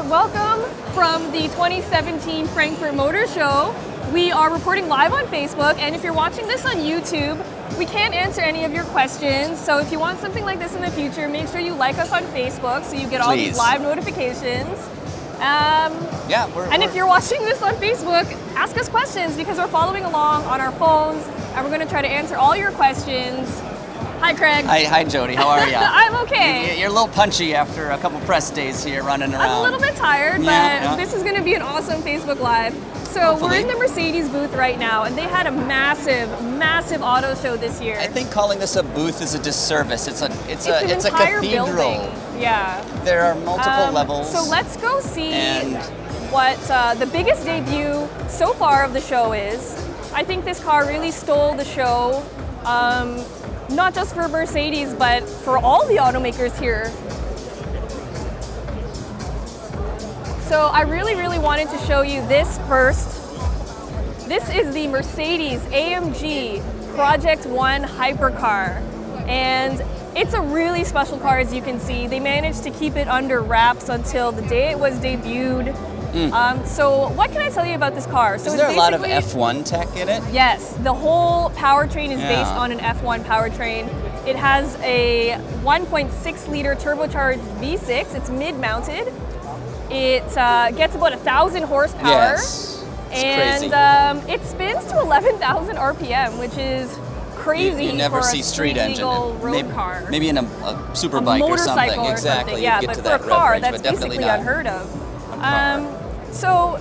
welcome from the 2017 Frankfurt Motor Show. We are reporting live on Facebook, and if you're watching this on YouTube, we can't answer any of your questions. So if you want something like this in the future, make sure you like us on Facebook so you get all these live notifications. If you're watching this on Facebook, ask us questions because we're following along on our phones, and we're going to try to answer all your questions. Hi, Craig. Hi, Jodi. How are you? I'm okay. You're a little punchy after a couple press days here running around. I'm a little bit tired, but this is going to be an awesome Facebook Live. So we're in the Mercedes booth right now, and they had a massive auto show this year. I think calling this a booth is a disservice. It's a entire cathedral. Building. Yeah. There are multiple levels. So let's go see what the biggest debut so far of the show is. I think this car really stole the show. Not just for Mercedes, but for all the automakers here. So I really wanted to show you this first. This is the Mercedes-AMG Project 1 hypercar. And it's a really special car, as you can see. They managed to keep it under wraps until the day it was debuted. So what can I tell you about this car? So is there a lot of F1 tech in it? Yes, the whole powertrain is based on an F1 powertrain. It has a 1.6 liter turbocharged V6. It's mid-mounted. It gets about 1,000 horsepower. Yes, it's crazy. It spins to 11,000 RPM, which is crazy. You never for see a street engine. Road car. Maybe in a super bike or something. Exactly. Yeah, you get but to for that a car, range, that's but definitely basically not unheard of. So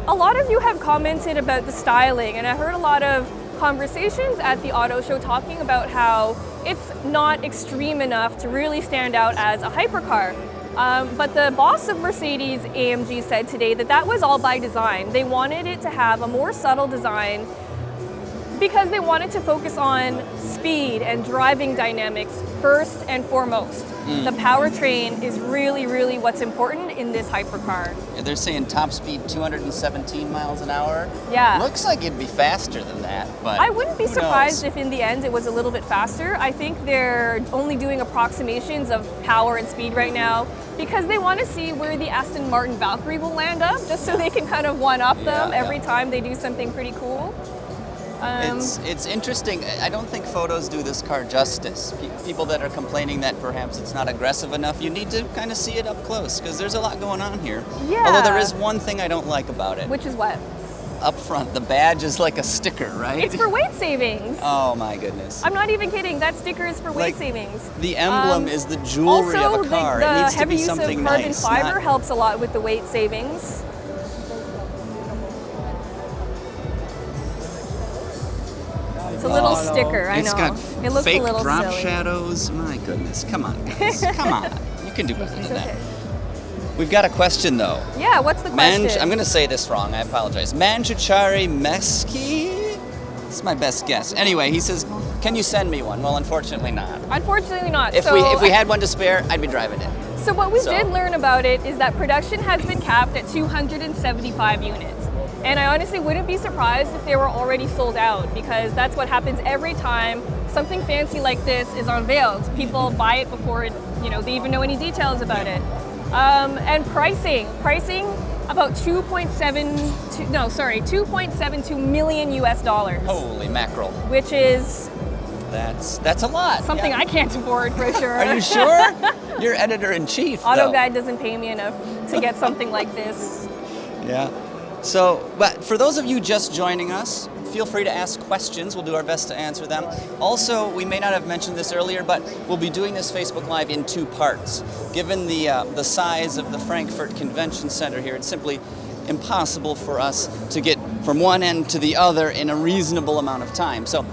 a lot of you have commented about the styling, and I heard a lot of conversations at the auto show talking about how it's not extreme enough to really stand out as a hypercar. But the boss of Mercedes-AMG said today that that was all by design. They wanted it to have a more subtle design because they wanted to focus on speed and driving dynamics first and foremost. The powertrain is really what's important in this hypercar. They're saying top speed 217 miles an hour. Yeah. Looks like it'd be faster than that, but I wouldn't be surprised if in the end it was a little bit faster. I think they're only doing approximations of power and speed right now because they want to see where the Aston Martin Valkyrie will land up, just so they can kind of one-up them every time they do something pretty cool. It's interesting. I don't think photos do this car justice. People that are complaining that perhaps it's not aggressive enough, you need to kind of see it up close because there's a lot going on here. Yeah. Although there is one thing I don't like about it. Which is what? Up front, the badge is like a sticker, right? It's for weight savings. Oh my goodness. I'm not even kidding. That sticker is for weight savings. The emblem is the jewelry of a car. Also, it needs to be the something heavy use of carbon nice. fiber helps a lot with the weight savings. It's a little sticker, I know. It's got it looks fake a little drop silly. shadows. My goodness, come on, guys, come on. You can do better than that. We've got a question though. Yeah, what's the question? I'm going to say this wrong. I apologize. Manjuchari Meski. It's my best guess. Anyway, he says, "Can you send me one?" Well, unfortunately not. Unfortunately not. If we had one to spare, I'd be driving it. So what we did learn about it is that production has been capped at 275 units. And I honestly wouldn't be surprised if they were already sold out because that's what happens every time something fancy like this is unveiled. People buy it before they even know any details about it. And pricing about 2.72 million US dollars. Holy mackerel. Which is that's a lot. Something I can't afford for sure. Are you sure? You're editor-in-chief. AutoGuide doesn't pay me enough to get something like this. Yeah. So, but for those of you just joining us, feel free to ask questions. We'll do our best to answer them. Also, we may not have mentioned this earlier, but we'll be doing this Facebook Live in 2 parts. Given the size of the Frankfurt Convention Center here, it's simply impossible for us to get from one end to the other in a reasonable amount of time. So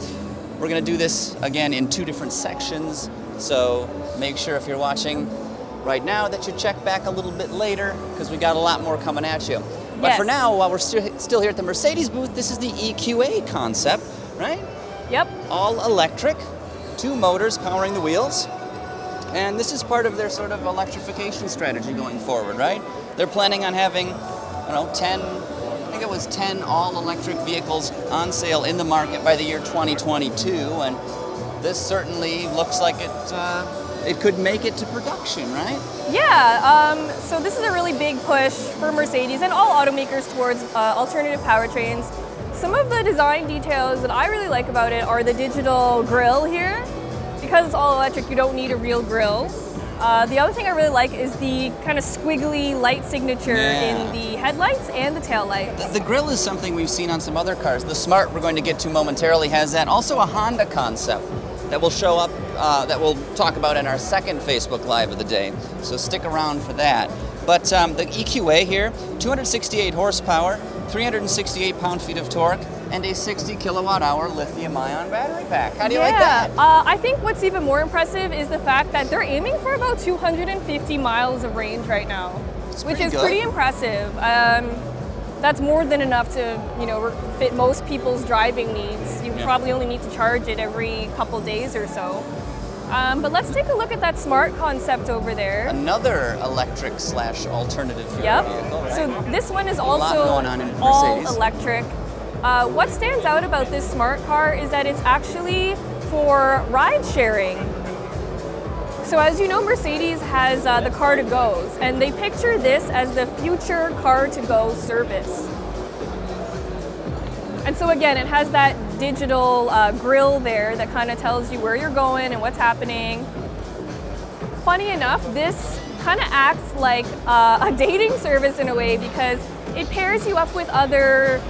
we're going to do this again in 2 different sections. So make sure if you're watching right now that you check back a little bit later because we got a lot more coming at you. But for now, while we're still here at the Mercedes booth, this is the EQA concept, right? Yep. All electric, 2 motors powering the wheels. And this is part of their sort of electrification strategy going forward, right? They're planning on having, 10 all-electric vehicles on sale in the market by the year 2022. And this certainly looks like it it could make it to production, right? Yeah, so this is a really big push for Mercedes and all automakers towards alternative powertrains. Some of the design details that I really like about it are the digital grille here. Because it's all electric, you don't need a real grille. The other thing I really like is the kind of squiggly light signature in the headlights and the taillights. The grille is something we've seen on some other cars. The Smart, we're going to get to momentarily, has that. Also a Honda concept that will show up, that we'll talk about in our second Facebook Live of the day. So stick around for that. But the EQA here, 268 horsepower, 368 pound-feet of torque, and a 60 kilowatt-hour lithium-ion battery pack. How do you like that? I think what's even more impressive is the fact that they're aiming for about 250 miles of range right now, which is pretty impressive. That's more than enough to, fit most people's driving needs. You probably only need to charge it every couple days or so. But let's take a look at that Smart concept over there. Another electric / alternative fuel vehicle, right? So this one is also all electric. What stands out about this Smart car is that it's actually for ride sharing. So as you know, Mercedes has the car-to-goes, and they picture this as the future car-to-go service. And so again, it has that digital grille there that kind of tells you where you're going and what's happening. Funny enough, this kind of acts like a dating service in a way, because it pairs you up with other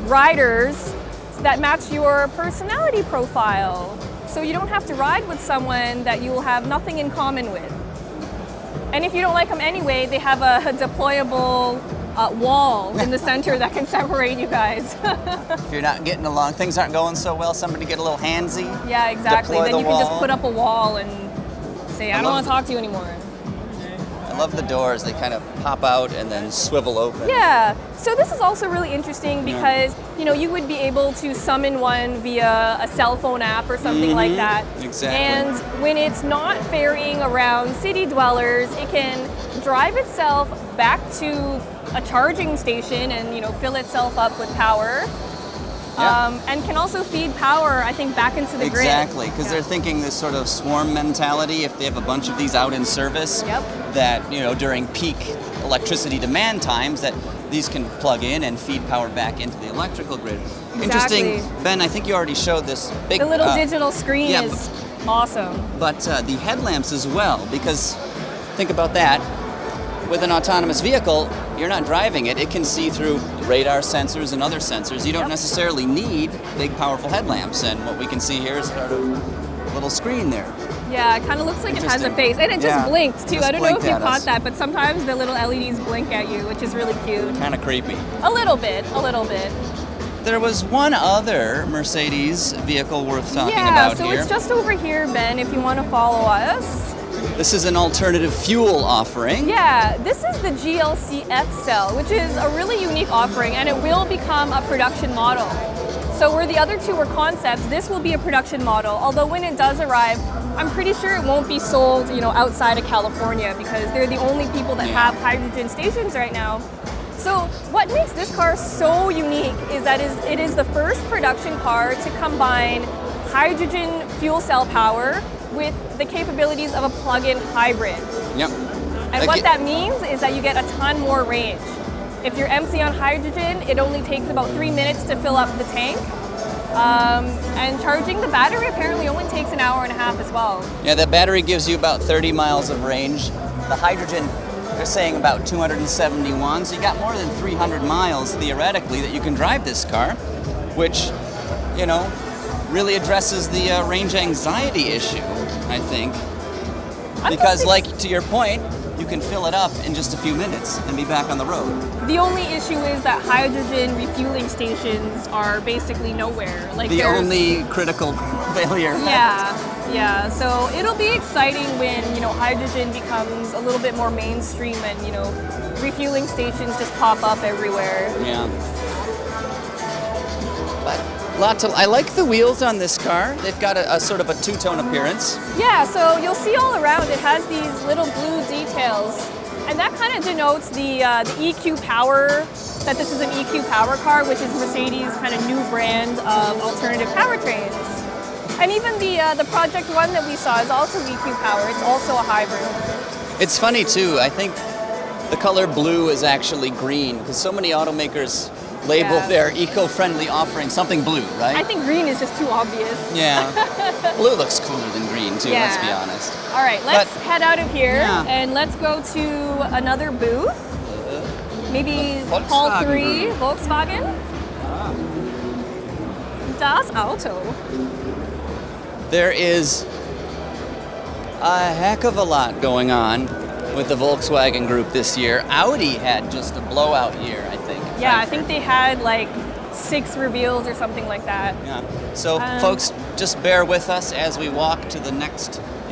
riders that match your personality profile. So you don't have to ride with someone that you will have nothing in common with. And if you don't like them anyway, they have a deployable wall in the center that can separate you guys. If you're not getting along, things aren't going so well, somebody get a little handsy. Yeah, exactly. Then you can just put up a wall and say, I don't want to talk to you anymore. I love the doors. They kind of pop out and then swivel open. Yeah. So this is also really interesting because, you would be able to summon one via a cell phone app or something like that. Exactly. And when it's not ferrying around city dwellers, it can drive itself back to a charging station and, fill itself up with power. And can also feed power, I think, back into the grid. Exactly, because they're thinking this sort of swarm mentality. If they have a bunch of these out in service, that during peak electricity demand times, that these can plug in and feed power back into the electrical grid. Exactly. Interesting, Ben. I think you already showed this big. The little digital screen is awesome. But the headlamps as well, because think about that. With an autonomous vehicle, you're not driving it. It can see through radar sensors and other sensors. You don't necessarily need big, powerful headlamps. And what we can see here is sort of a little screen there. Yeah, it kind of looks like it has a face. And it just blinked, too. I don't know if you caught that, but sometimes the little LEDs blink at you, which is really cute. Kind of creepy. A little bit. There was one other Mercedes vehicle worth talking about here. Yeah, so it's just over here, Ben, if you want to follow us. This is an alternative fuel offering. Yeah, this is the Glc Xl, which is a really unique offering, and it will become a production model. So where the other two were concepts, this will be a production model, although when it does arrive, I'm pretty sure it won't be sold, outside of California, because they're the only people that have hydrogen stations right now. So what makes this car so unique is that it is the first production car to combine hydrogen fuel cell power with the capabilities of a plug-in hybrid. Yep. And what that means is that you get a ton more range. If you're empty on hydrogen, it only takes about 3 minutes to fill up the tank. And charging the battery apparently only takes an hour and a half as well. Yeah, the battery gives you about 30 miles of range. The hydrogen, they're saying about 271, so you got more than 300 miles theoretically that you can drive this car, which, really addresses the range anxiety issue, I think. Because, to your point, you can fill it up in just a few minutes and be back on the road. The only issue is that hydrogen refueling stations are basically nowhere. The only critical failure. Yeah. So it'll be exciting when, hydrogen becomes a little bit more mainstream and, refueling stations just pop up everywhere. Yeah. But I like the wheels on this car. They've got a sort of a two-tone appearance. Yeah, so you'll see all around it has these little blue details, and that kind of denotes the EQ power, that this is an EQ power car, which is Mercedes' kind of new brand of alternative powertrains. And even the Project One that we saw is also EQ power. It's also a hybrid. It's funny too. I think the color blue is actually green because so many automakers label their eco-friendly offering something blue, right? I think green is just too obvious. Yeah. Blue looks cooler than green too, let's be honest. All right, let's head out of here and let's go to another booth. Maybe Hall 3, Volkswagen. Das Auto. There is a heck of a lot going on with the Volkswagen group this year. Audi had just a blowout year, I think. Yeah, I think they had like 6 reveals or something like that. Yeah. So folks, just bear with us as we walk to the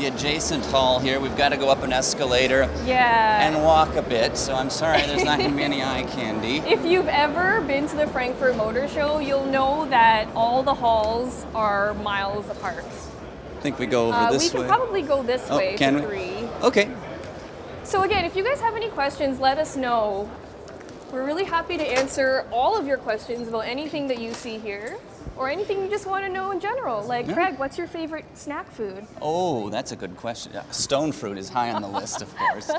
adjacent hall here. We've got to go up an escalator and walk a bit. So I'm sorry there's not going to be any eye candy. If you've ever been to the Frankfurt Motor Show, you'll know that all the halls are miles apart. I think we go over this way. We can probably go this way to 3. Okay. So again, if you guys have any questions, let us know. We're really happy to answer all of your questions about anything that you see here or anything you just want to know in general. Like, Craig, what's your favorite snack food? Oh, that's a good question. Stone fruit is high on the list, of course.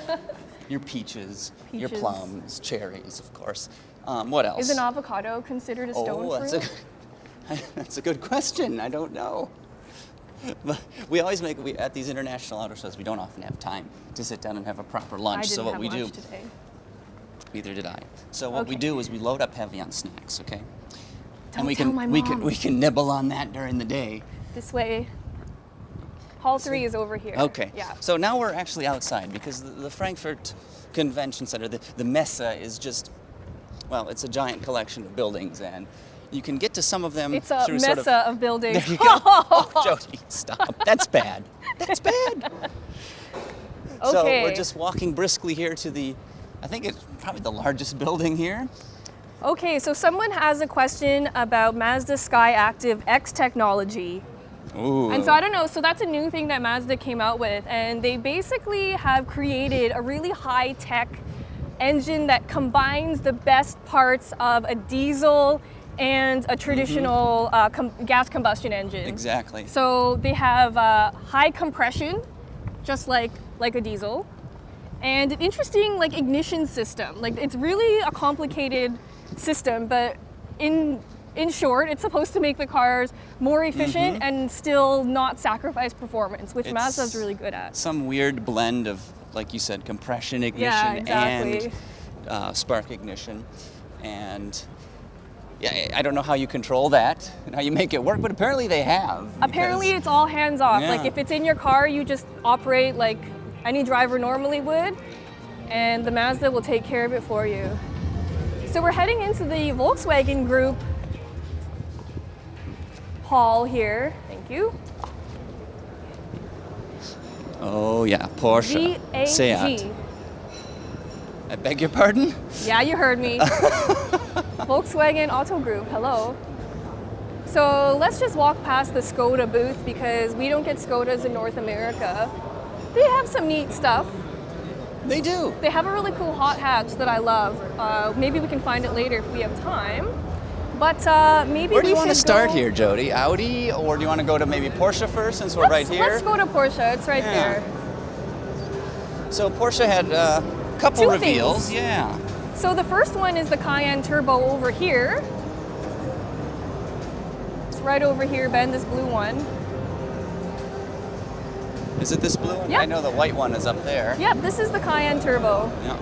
Your peaches, your plums, cherries, of course. What else? Is an avocado considered a stone fruit? That's a good question. I don't know. But we always at these international auto shows, we don't often have time to sit down and have a proper lunch. I didn't have lunch today. Neither did I. So what we do is we load up heavy on snacks, okay? Don't tell my mom. We can nibble on that during the day. This way. Hall 3 is over here. Okay. Yeah. So now we're actually outside because the Frankfurt Convention Center, the Messe is just, well, it's a giant collection of buildings, and you can get to some of them it's a through Messe of buildings. There you go. Oh, Jodi, stop. That's bad. That's bad. Okay. So we're just walking briskly here to I think it's probably the largest building here. Okay, so someone has a question about Mazda Skyactiv X technology. Ooh. And so I don't know, so that's a new thing that Mazda came out with, and they basically have created a really high-tech engine that combines the best parts of a diesel and a traditional gas combustion engine. Exactly. So they have high compression, just like a diesel, and an interesting ignition system. It's really a complicated system, but in short, it's supposed to make the cars more efficient and still not sacrifice performance, which Mazda's really good at. Some weird blend of, like you said, compression ignition and spark ignition. And I don't know how you control that and how you make it work, but apparently they have. Apparently it's all hands off. If it's in your car, you just operate like any driver normally would, and the Mazda will take care of it for you. So we're heading into the Volkswagen Group hall here. Thank you. Oh yeah, Porsche, Seat. I beg your pardon? Yeah, you heard me. Volkswagen Auto Group, hello. So let's just walk past the Skoda booth because we don't get Skodas in North America. They have some neat stuff. They do. They have a really cool hot hatch that I love. Maybe we can find it later if we have time. But maybe Where do you want to start here, Jodi? Audi, or do you want to go to maybe Porsche first since we're right here? Let's go to Porsche. It's right there. So Porsche had a couple reveals. Things. Yeah. So the first one is the Cayenne Turbo over here. It's right over here, Ben, this blue one. Is it this blue one? Yep. I know the white one is up there. Yep, this is the Cayenne Turbo. Yeah.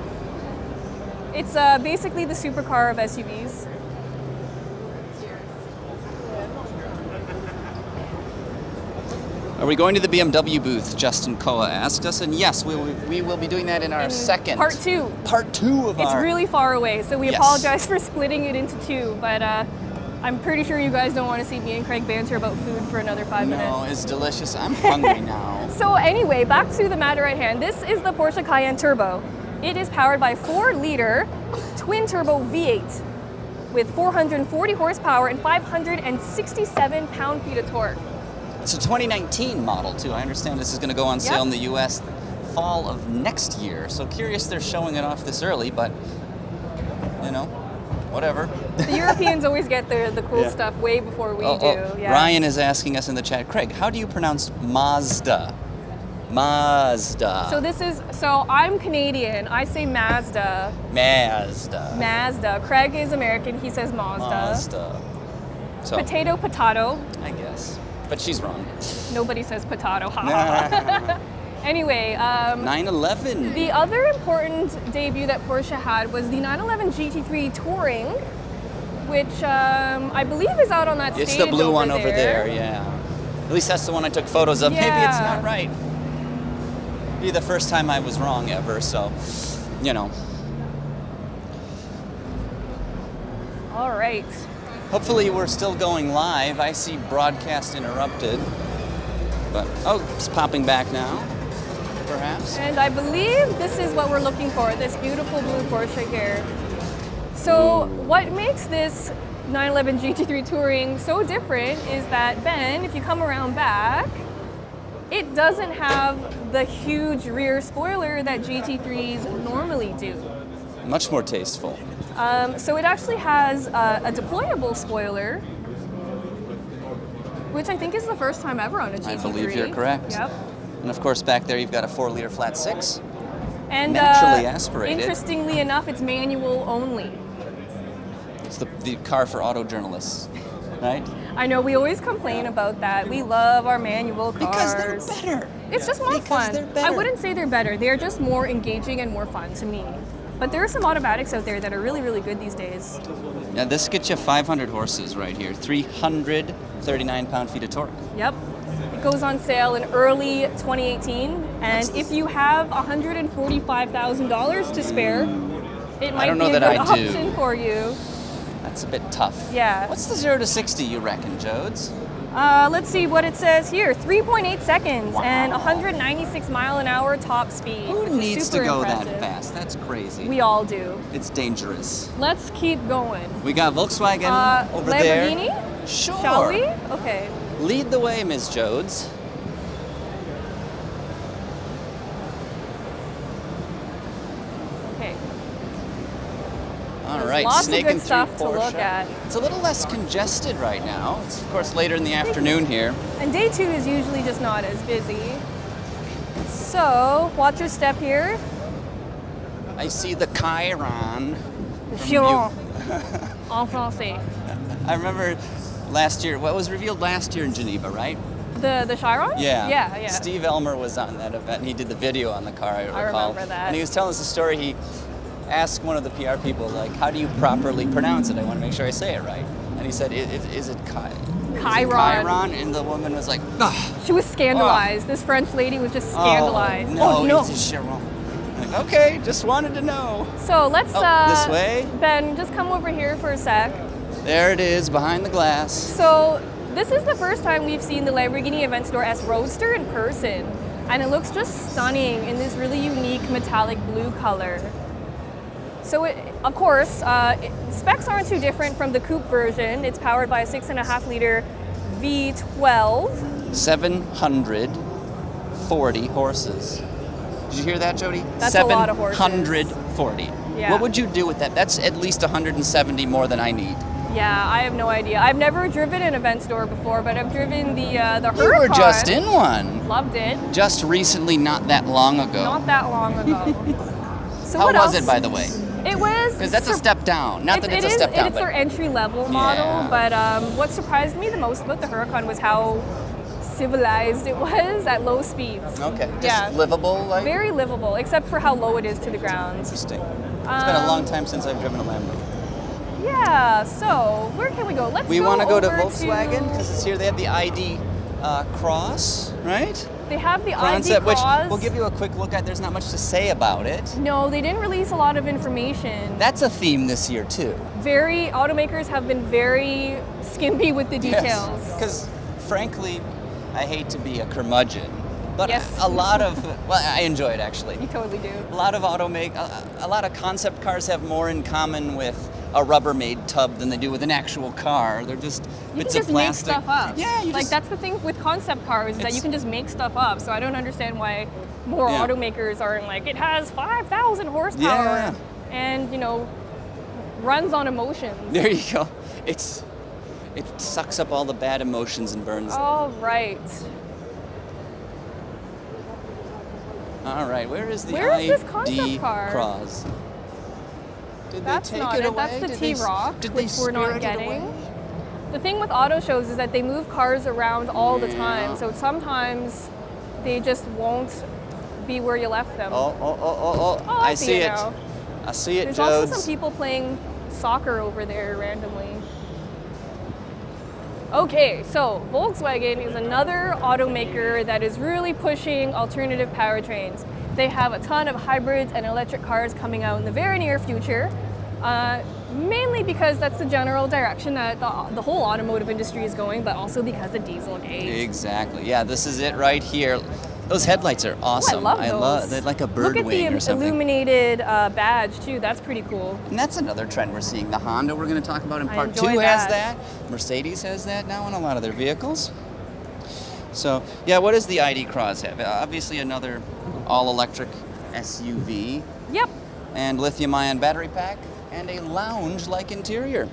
It's basically the supercar of SUVs. Are we going to the BMW booth? Justin Koa asked us, and yes, we will be doing that in our second. Part 2. Part 2 of It's really far away, so we apologize for splitting it into 2, but I'm pretty sure you guys don't want to see me and Craig banter about food for another 5 minutes. No, it's delicious. I'm hungry now. So anyway, back to the matter at hand. This is the Porsche Cayenne Turbo. It is powered by 4-liter twin-turbo V8 with 440 horsepower and 567 pound-feet of torque. It's a 2019 model, too. I understand this is going to go on sale in the U.S. fall of next year. So curious they're showing it off this early, but, you know, whatever. The Europeans always get the cool stuff way before we do. Yeah. Ryan is asking us in the chat, Craig, how do you pronounce Mazda? Mazda. So I'm Canadian. I say Mazda. Mazda. Craig is American. He says Mazda. So, potato. I guess. But she's wrong. Nobody says potato. Anyway, 911. The other important debut that Porsche had was the 911 GT3 Touring, which I believe is out on that stage. It's the blue one over there, yeah. At least that's the one I took photos of. Yeah. Maybe it's not right. Be the first time I was wrong ever, so, you know. All right. Hopefully we're still going live. I see broadcast interrupted. But, it's popping back now, perhaps. And I believe this is what we're looking for, this beautiful blue Porsche here. So what makes this 911 GT3 Touring so different is that, Ben, if you come around back, it doesn't have the huge rear spoiler that GT3s normally do. Much more tasteful. So it actually has a deployable spoiler, which I think is the first time ever on a GT3. I believe you're correct. Yep. And of course back there you've got a 4-liter flat 6. And naturally aspirated. Interestingly enough, it's manual only. It's the car for auto journalists, right? I know, we always complain about that. We love our manual cars. Because they're better. It's just more fun. They're better. I wouldn't say they're better. They're just more engaging and more fun to me. But there are some automatics out there that are really, really good these days. Yeah, this gets you 500 horses right here. 339 pound-feet of torque. Yep. It goes on sale in early 2018. And if you have $145,000 to spare, it might be a good option for you. That's a bit tough. Yeah. What's the 0 to 60, you reckon, Jodes? Let's see what it says here. 3.8 seconds and 196 mile an hour top speed. Who needs to go impressive. that fast? That's crazy. We all do. It's dangerous. Let's keep going. We got Volkswagen over Lamborghini? there. Sure. Shall we? Okay. Lead the way, Ms. Jodes. Okay. All right, lots snaking of good through stuff Porsche. to look at. It's a little less congested right now. It's, of course, later in the afternoon here. And day 2 is usually just not as busy. So, watch your step here. I see the Chiron. Chiron. En français. I remember last year, what was revealed last year in Geneva, right? The Chiron? Yeah. Yeah. Steve Elmer was on that event, and he did the video on the car, I recall. I remember that. And he was telling us a story. He asked one of the PR people, like, how do you properly pronounce it? I want to make sure I say it right. And he said, is it Chiron? And the woman was like, ugh. She was scandalized. This French lady was just scandalized. Oh, no. It's Chiron. Like, okay, just wanted to know. So let's, this way? Ben, just come over here for a sec. There it is, behind the glass. So this is the first time we've seen the Lamborghini Aventador S Roadster in person. And it looks just stunning in this really unique metallic blue color. So of course, specs aren't too different from the coupe version. It's powered by a 6.5 liter V12. 740 horses. Did you hear that, Jody? That's a lot of horses. 740. Yeah. What would you do with that? That's at least 170 more than I need. Yeah, I have no idea. I've never driven an Aventador before, but I've driven the Huracan. You were just in one. Loved it. Just recently, not that long ago. Not that long ago. So How what was else? it, by the way? It was... Because that's a step down. Not that it's a step down, It's their entry-level model, but what surprised me the most about the Huracan was how civilized it was at low speeds. Okay, just livable, like? Very livable, except for how low it is to the ground. Interesting. It's been a long time since I've driven a Lambo. Yeah, so where can we go? We want to go to Volkswagen, because it's here. They have the ID Cross, right? They have the Concept, ID Cross. which we'll give you a quick look at. There's not much to say about it. No, they didn't release a lot of information. That's a theme this year, too. Automakers have been very skimpy with the details. Because, frankly, I hate to be a curmudgeon, but yes. a lot of, I enjoy it, actually. You totally do. A lot of a lot of concept cars have more in common with a Rubbermaid tub than they do with an actual car. They're just bits of plastic. You can just make stuff up. Yeah, that's the thing with concept cars, is that you can just make stuff up. So I don't understand why more automakers aren't like, it has 5,000 horsepower. Yeah. And, runs on emotions. There you go. It sucks up all the bad emotions and burns them. All right. All right, where is the Where is ID this concept car? Cross? Did That's they take not it it. away? That's the T-Rock, Did they which we're not spirit it getting. away? The thing with auto shows is that they move cars around all the time, so sometimes they just won't be where you left them. Oh, Oh, I see it. now. I see it, There's also Jodes. some people playing soccer over there randomly. Okay, so Volkswagen is another automaker that is really pushing alternative powertrains. They have a ton of hybrids and electric cars coming out in the very near future, mainly because that's the general direction that the whole automotive industry is going, but also because of Dieselgate. Exactly. Yeah, this is it right here. Those headlights are awesome. Oh, I love those. They're like a bird Look at wing the or something. illuminated badge too. That's pretty cool. And that's another trend we're seeing. The Honda we're going to talk about in I part enjoy 2 has that. that. Mercedes has that now in a lot of their vehicles. So, yeah, what does the ID Cross have? Obviously another all-electric SUV. Yep. And lithium-ion battery pack and a lounge-like interior.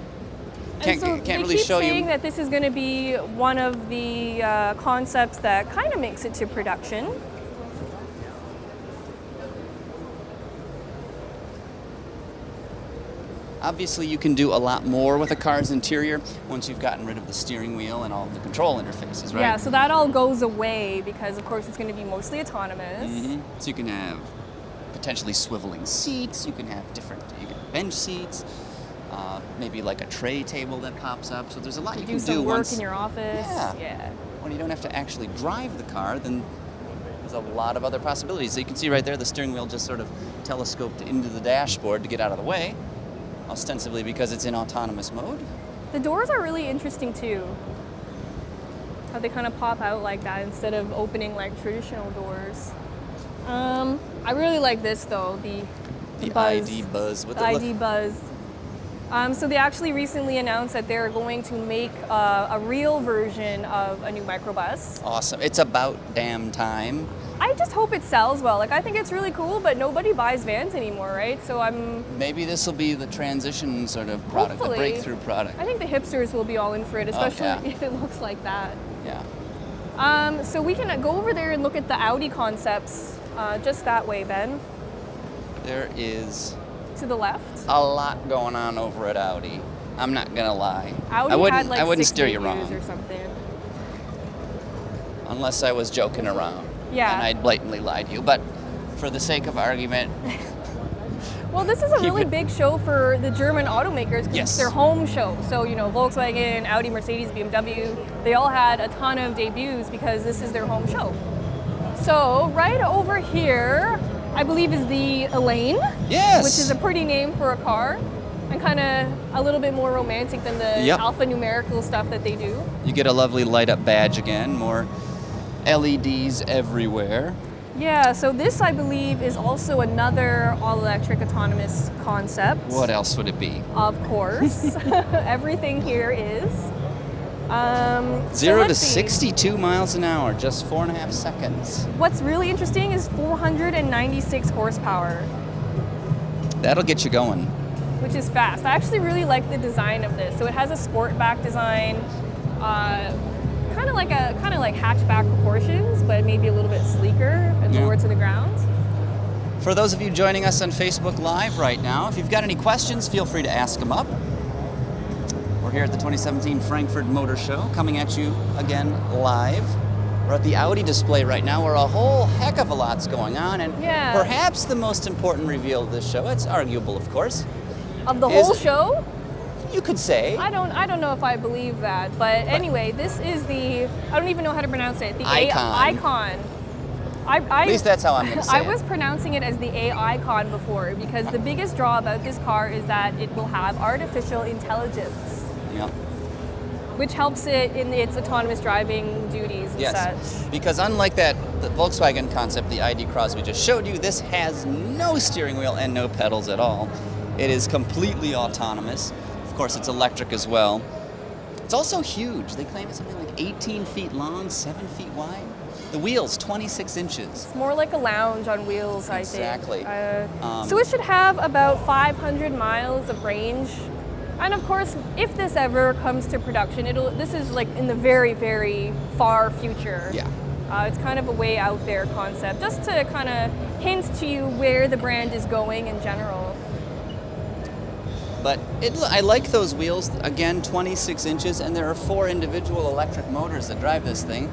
And so Can't they really keep show saying you. that this is going to be one of the concepts that kind of makes it to production. Obviously, you can do a lot more with a car's interior once you've gotten rid of the steering wheel and all of the control interfaces, right? Yeah, so that all goes away because, of course, it's going to be mostly autonomous. So you can have potentially swiveling seats. You can have you can have bench seats. Maybe like a tray table that pops up. So there's a lot you can Do some do work once. in your office. Yeah. When you don't have to actually drive the car, then there's a lot of other possibilities. So you can see right there, the steering wheel just sort of telescoped into the dashboard to get out of the way, ostensibly because it's in autonomous mode. The doors are really interesting too. How they kind of pop out like that instead of opening like traditional doors. I really like this though, the Buzz. ID Buzz. The ID Buzz. So they actually recently announced that they're going to make a real version of a new microbus. Awesome. It's about damn time. I just hope it sells well. Like, I think it's really cool, but nobody buys vans anymore, right? So Maybe this will be the transition sort of product, Hopefully. the breakthrough product. I think the hipsters will be all in for it, especially yeah. if it looks like that. Yeah. So we can go over there and look at the Audi concepts just that way, Ben. There is To the left. a lot going on over at Audi. I'm not gonna lie. Audi I wouldn't, had like I wouldn't 6 steer you reviews wrong, or something. unless I was joking around. Yeah. And I'd blatantly lie to you. But for the sake of argument, Well, this is a Keep really it- big show for the German automakers because Yes. it's their home show. So, you know, Volkswagen, Audi, Mercedes, BMW, they all had a ton of debuts because this is their home show. So, right over here, I believe is the Elaine, yes. which is a pretty name for a car and kind of a little bit more romantic than the Yep. alphanumerical stuff that they do. You get a lovely light up badge again, more LEDs everywhere. Yeah, so this, I believe, is also another all-electric autonomous concept. What else would it be? Of course. Everything here is. 0 to let's see. 62 miles an hour, just 4.5 seconds. What's really interesting is 496 horsepower, That'll get you going. which is fast. I actually really like the design of this. So it has a sportback design, kind of like hatchback proportions, but maybe a little bit sleeker and Yeah. lower to the ground. For those of you joining us on Facebook Live right now, if you've got any questions, feel free to ask them up. We're here at the 2017 Frankfurt Motor Show, coming at you again live. We're at the Audi Display right now, where a whole heck of a lot's going on, and Yeah. perhaps the most important reveal of this show, it's arguable, of course, Of the Is whole it- say? you could say, I don't know if I believe that, but anyway, this is the, I don't even know how to pronounce it. The Icon. Icon. at least that's how I'm going to say I it. was pronouncing it as the A-Icon before because the biggest draw about this car is that it will have artificial intelligence, Yeah. which helps it in its autonomous driving duties and Yes, such. because unlike the Volkswagen concept, the ID Cross we just showed you, this has no steering wheel and no pedals at all. It is completely autonomous. Of course, it's electric as well. It's also huge. They claim it's something like 18 feet long, 7 feet wide. The wheels, 26 inches. It's more like a lounge on wheels, I think. Exactly. So it should have about 500 miles of range. And of course, if this ever comes to production, this is like in the very, very far future. Yeah. It's kind of a way out there concept, just to kind of hint to you where the brand is going in general. But I like those wheels. Again, 26 inches, and there are 4 individual electric motors that drive this thing,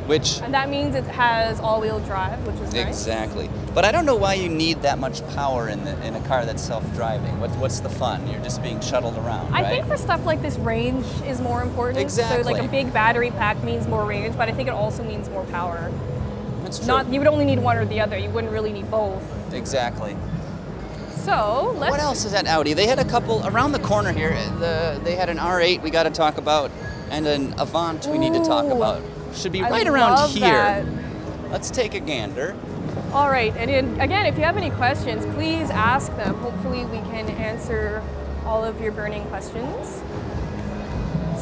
which... And that means it has all-wheel drive, which is nice. Exactly. But I don't know why you need that much power in a car that's self-driving. What's the fun? You're just being shuttled around, right? I think for stuff like this, range is more important. Exactly. So like a big battery pack means more range, but I think it also means more power. That's true. You would only need one or the other. You wouldn't really need both. Exactly. So What else is at Audi? They had a couple around the corner here. They had an R8 we got to talk about, and an Avant we need to talk about. Should be right around here. That. Let's take a gander. All right, and again, if you have any questions, please ask them. Hopefully we can answer all of your burning questions.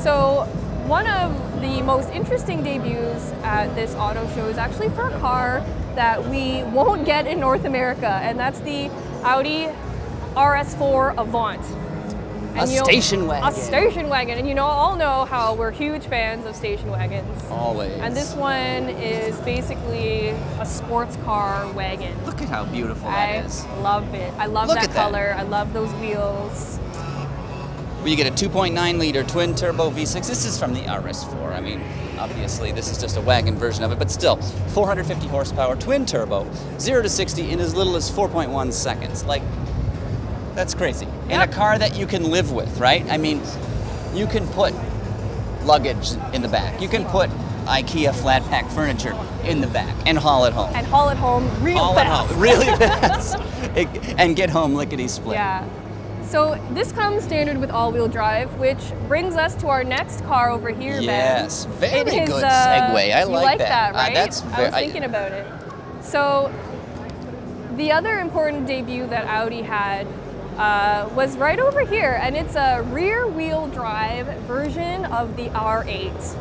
So one of the most interesting debuts at this auto show is actually for a car that we won't get in North America, and that's the Audi RS4 Avant. A station wagon. A station wagon. And all know how we're huge fans of station wagons. Always. And this one is basically a sports car wagon. Look at how beautiful that is. I love it. I love that color. I love those wheels. Well, you get a 2.9 liter twin turbo V6. This is from the RS4. I mean, obviously this is just a wagon version of it, but still, 450 horsepower, twin turbo, 0 to 60 in as little as 4.1 seconds. Like, that's crazy. In a car that you can live with, right? I mean, you can put luggage in the back. You can put IKEA flat pack furniture in the back and haul it home. And haul it home real fast. Really fast. And get home lickety-split. Yeah. So this comes standard with all-wheel drive, which brings us to our next car over here, Ben. Yes, very good segue. I like that. You like that, right? I was thinking about it. So the other important debut that Audi had was right over here, and it's a rear-wheel drive version of the R8.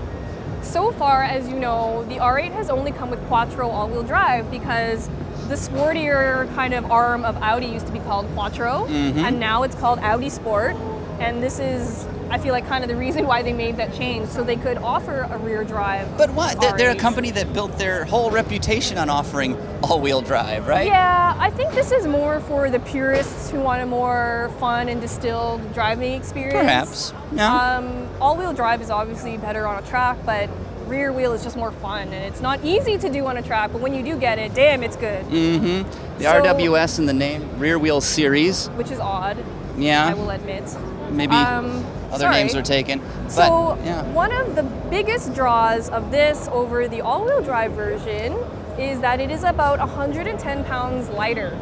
So far, as you know, the R8 has only come with Quattro all-wheel drive because the sportier kind of arm of Audi used to be called Quattro, and now it's called Audi Sport. And this is, I feel like, kind of the reason why they made that change, so they could offer a rear drive. But what? R8. They're a company that built their whole reputation on offering all-wheel drive, right? Yeah, I think this is more for the purists who want a more fun and distilled driving experience. Perhaps. Yeah. All-wheel drive is obviously better on a track, but rear wheel is just more fun, and it's not easy to do on a track, but when you do get it, damn, it's good. The RWS in the name, rear wheel series. Which is odd. Yeah. I will admit. Maybe other names are taken. But, so yeah. One of the biggest draws of this over the all-wheel drive version is that it is about 110 pounds lighter.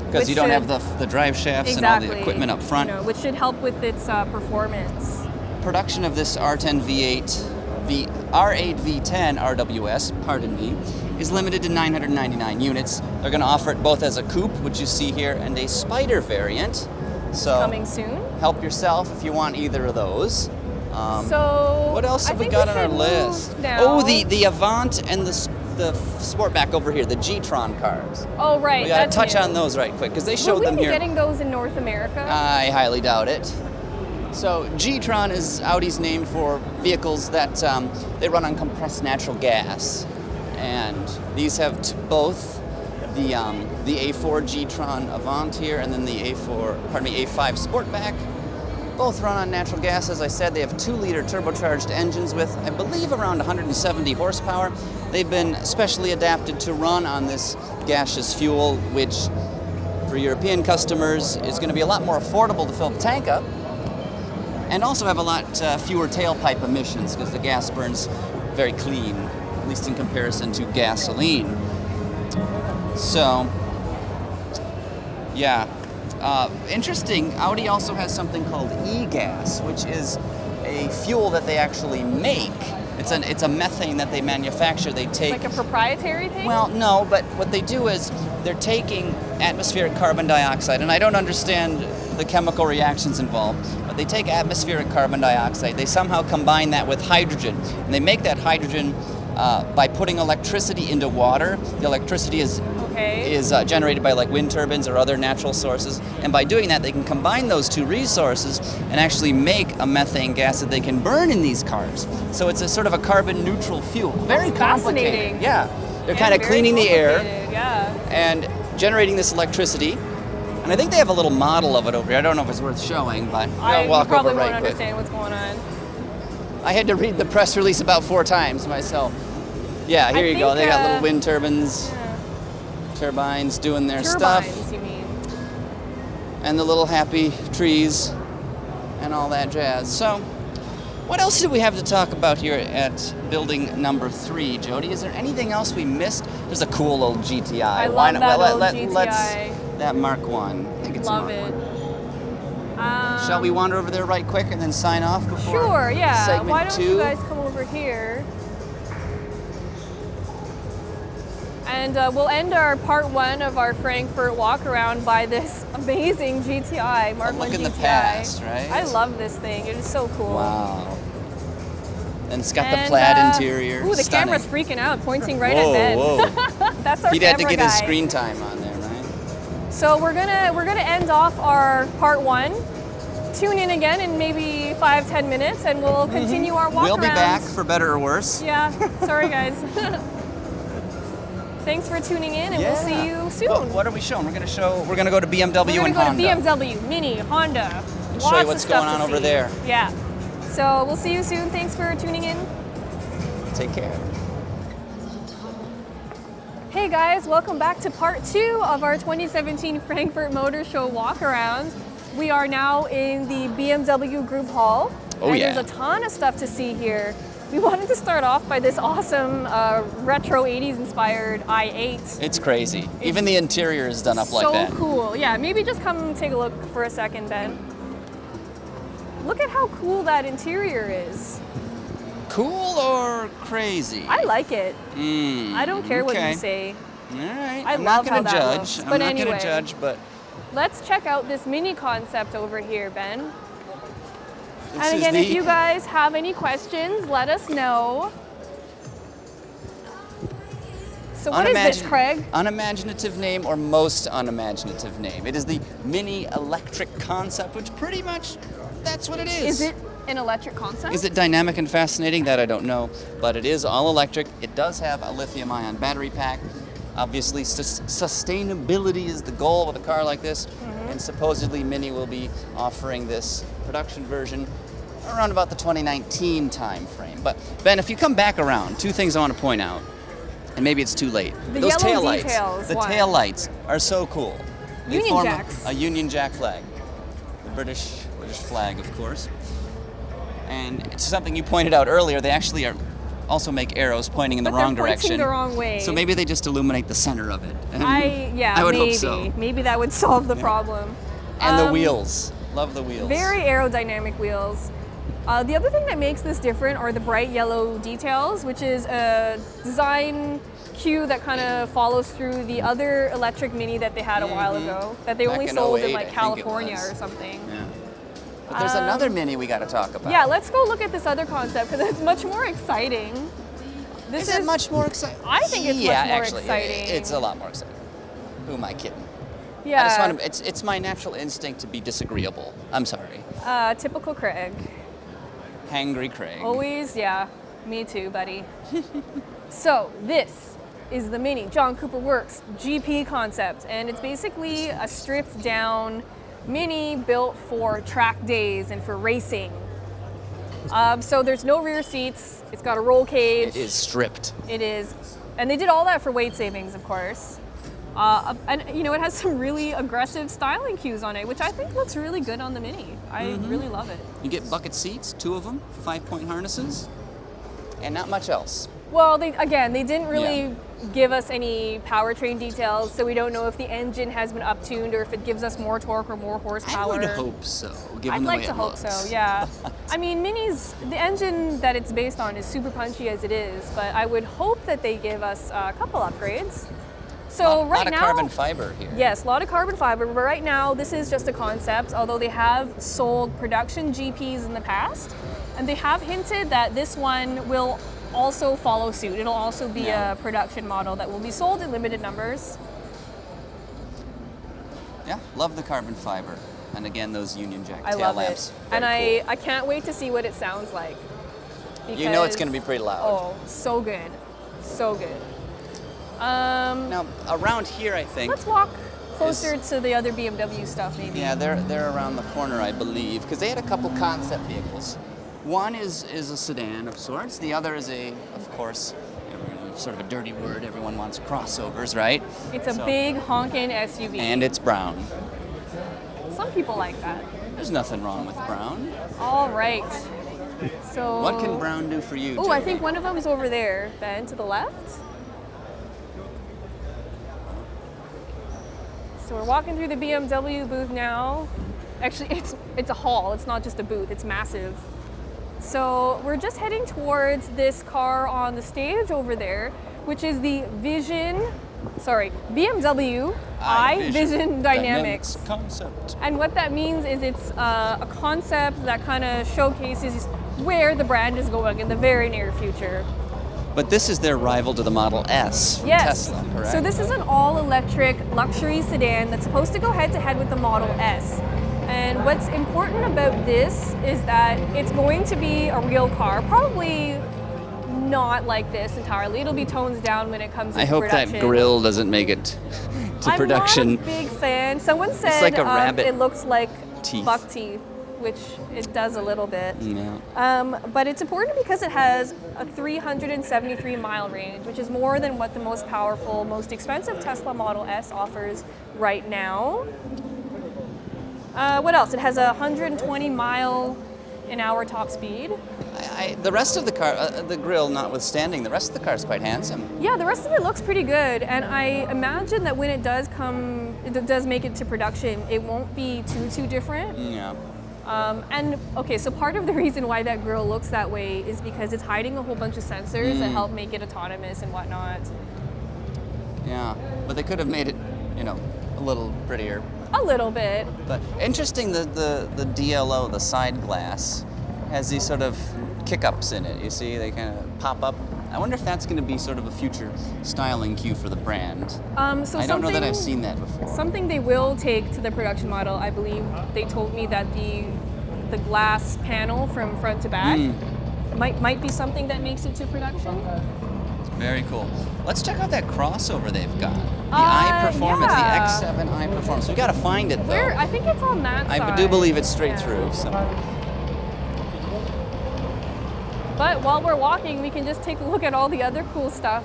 Because you don't have the drive shafts and all the equipment up front. Which should help with its performance. Production of this R10 V8, R8 V10 RWS, pardon me, is limited to 999 units. They're going to offer it both as a coupe, which you see here, and a Spider variant. So coming soon. Help yourself if you want either of those. So what else have we got on our list? Oh, the Avant and the Sportback over here, the G-Tron cars. Oh, right. We got to touch on those right quick because they showed them here. Will we be getting those in North America? I highly doubt it. So G-Tron is Audi's name for vehicles that they run on compressed natural gas, and these have both the A4 G-Tron Avant here, and then the A5 Sportback. Both run on natural gas. As I said, they have 2-liter turbocharged engines with, I believe, around 170 horsepower. They've been specially adapted to run on this gaseous fuel, which for European customers is going to be a lot more affordable to fill the tank up, and also have a lot fewer tailpipe emissions because the gas burns very clean, at least in comparison to gasoline. So, yeah. Interesting, Audi also has something called e-gas, which is a fuel that they actually make. It's a methane that they manufacture. They take... Like a proprietary thing? Well, no, but what they do is they're taking atmospheric carbon dioxide, and I don't understand the chemical reactions involved, but they take atmospheric carbon dioxide, they somehow combine that with hydrogen, and they make that hydrogen by putting electricity into water. The electricity is generated by like wind turbines or other natural sources, and by doing that they can combine those two resources and actually make a methane gas that they can burn in these cars. So it's a sort of a carbon neutral fuel. Very complicated. Yeah, they're kind of cleaning the air and generating this electricity. And I think they have a little model of it over here. I don't know if it's worth showing, but I'll walk over right quick. You probably won't understand what's going on. I had to read the press release about 4 times myself. Yeah, here you go. They got little wind turbines. Turbines doing their stuff. You mean. And the little happy trees and all that jazz. So, what else do we have to talk about here at building number 3, Jodi? Is there anything else we missed? There's a cool old GTI. I love that old GTI. That Mark 1. I think it's love Mark it. 1. Shall we wander over there right quick and then sign off before Sure, yeah. segment Why don't 2? you guys come over here? And we'll end our part 1 of our Frankfurt walk around by this amazing GTI, Mark 1 GTI. Look in the past, right? I love this thing. It is so cool. Wow. And it's got the plaid interior. Ooh, the Stunning. camera's freaking out, pointing right at Ben. Whoa. That's our He'd camera had to get guy. his screen time on there, right? So we're gonna end off our part 1. Tune in again in maybe 5-10 minutes, and we'll continue our walk We'll around. be back for better or worse. Yeah. Sorry, guys. Thanks for tuning in, and we'll see you soon. Well, what are we showing? We're gonna go to BMW and Honda. We're gonna go to BMW, Mini, Honda. And show you what's going on over there. Yeah. So we'll see you soon. Thanks for tuning in. Take care. Hey guys, welcome back to part 2 of our 2017 Frankfurt Motor Show walk around. We are now in the BMW Group Hall. Oh, and yeah. There's a ton of stuff to see here. We wanted to start off by this awesome retro 80s inspired i8. It's crazy. Even the interior is done up like that. So cool. Yeah, maybe just come take a look for a second, Ben. Look at how cool that interior is. Cool or crazy? I like it. I don't care what you say. All right. I I'm love not going how to that judge. looks. I'm But not anyway. going to judge, but Let's check out this Mini concept over here, Ben. this And is again, the if you guys have any questions, let us know. So what is this, Craig? unimaginative name or most unimaginative name. It is the Mini electric concept, which pretty much, that's what it is. Is it an electric concept? Is it dynamic and fascinating? That I don't know, but it is all electric. It does have a lithium-ion battery pack. Obviously, sustainability is the goal with a car like this, and supposedly Mini will be offering this production version around about the 2019 time frame. But Ben, if you come back around, 2 things I want to point out, and maybe it's too late. The Those yellow taillights, details, the why? taillights are so cool. They Union form Jacks. a Union Jack flag, the British flag, of course. And it's something you pointed out earlier. They actually also make arrows pointing in the wrong direction. Pointing the wrong way. So maybe they just illuminate the center of it. And I would maybe. hope so. Maybe that would solve the problem. And the wheels. Love the wheels. Very aerodynamic wheels. The other thing that makes this different are the bright yellow details, which is a design cue that kind of follows through the other electric Mini that they had a while ago, that they Back only in sold 08, in I like think it California was. or something. Yeah. But there's another Mini we got to talk about. Yeah, let's go look at this other concept because it's much more exciting. Is it much more exciting? I think it's much more exciting. It's a lot more exciting. Who am I kidding? Yeah. I just want to, it's my natural instinct to be disagreeable. I'm sorry. Typical Craig. Hangry Craig. Always, yeah. Me too, buddy. So this is the Mini John Cooper Works GP concept, and it's basically a stripped down Mini built for track days and for racing. So there's no rear seats. It's got a roll cage. It is stripped. It is. And they did all that for weight savings, of course. And you know, it has some really aggressive styling cues on it, which I think looks really good on the Mini. I really love it. You get bucket seats, 2 of them, 5-point harnesses, and not much else. Well, they didn't really give us any powertrain details, so we don't know if the engine has been up-tuned or if it gives us more torque or more horsepower. I would hope so, given I'd the like way to it hope looks. so, yeah. I mean, Mini's, the engine that it's based on is super punchy as it is, but I would hope that they give us a couple upgrades. So right now, a lot of carbon fiber here. Yes, a lot of carbon fiber, but right now this is just a concept, although they have sold production GPs in the past, and they have hinted that this one will also follow suit. It'll also be Yeah. a production model that will be sold in limited numbers. Yeah, love the carbon fiber. And again, those Union Jack I tail love lamps. it. Very And cool. I can't wait to see what it sounds like. You know it's going to be because- pretty loud. Oh, so good. So good. Now, around here, I think. Let's walk closer to the other BMW stuff, maybe. Yeah, they're around the corner, I believe, because they had a couple concept vehicles. One is a sedan of sorts. The other is of course, sort of a dirty word. Everyone wants crossovers, right? It's a So- big honking SUV. And it's brown. Some people like that. There's nothing wrong with brown. All right. So. What can brown do for you? Oh, I Jodi? think one of them is over there, Ben, to the left. So we're walking through the BMW booth now. Actually, it's a hall. It's not just a booth. It's massive. So we're just heading towards this car on the stage over there, which is the BMW iVision Dynamics. Concept. And what that means is it's a concept that kind of showcases where the brand is going in the very near future. But this is their rival to the Model S from Yes. Tesla, correct? So this is an all-electric luxury sedan that's supposed to go head-to-head with the Model S. And what's important about this is that it's going to be a real car, probably not like this entirely. It'll be tones down when it comes to I hope production. that grill doesn't make it to production. I'm not a big fan. Someone said like a rabbit it looks like teeth. buck teeth, which it does a little bit. Yeah. But it's important because it has a 373-mile range, which is more than what the most powerful, most expensive Tesla Model S offers right now. What else? It has a 120-mile-an-hour top speed. The rest of the car, the grille notwithstanding, the rest of the car is quite handsome. Yeah, the rest of it looks pretty good, and I imagine that when it does make it to production, it won't be too different. Yeah. And okay, so part of the reason why that grille looks that way is because it's hiding a whole bunch of sensors that help make it autonomous and whatnot. Yeah. But they could have made it, a little prettier. A little bit. But interesting, the DLO, the side glass, has these sort of kick-ups in it. You see, they kind of pop up. I wonder if that's going to be sort of a future styling cue for the brand. So I don't know that I've seen that before. Something they will take to the production model, I believe they told me that the glass panel from front to back might be something that makes it to production. Very cool. Let's check out that crossover they've got. The iPerformance, yeah. the X7 iPerformance. We got to find it though. Where? I think it's on that side. I do believe it's straight Yeah. through. So. But while we're walking, we can just take a look at all the other cool stuff.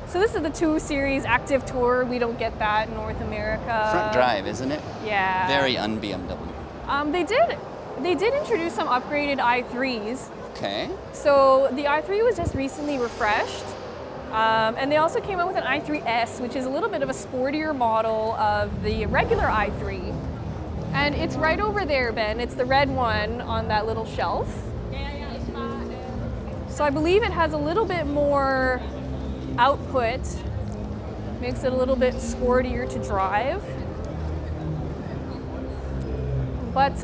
So this is the 2 Series Active Tour. We don't get that in North America. Front drive, isn't it? Yeah. Very un-BMW. They did introduce some upgraded i3s. Okay. So the i3 was just recently refreshed. And they also came out with an i3S, which is a little bit of a sportier model of the regular i3. And it's right over there, Ben. It's the red one on that little shelf. So I believe it has a little bit more output, makes it a little bit sportier to drive. But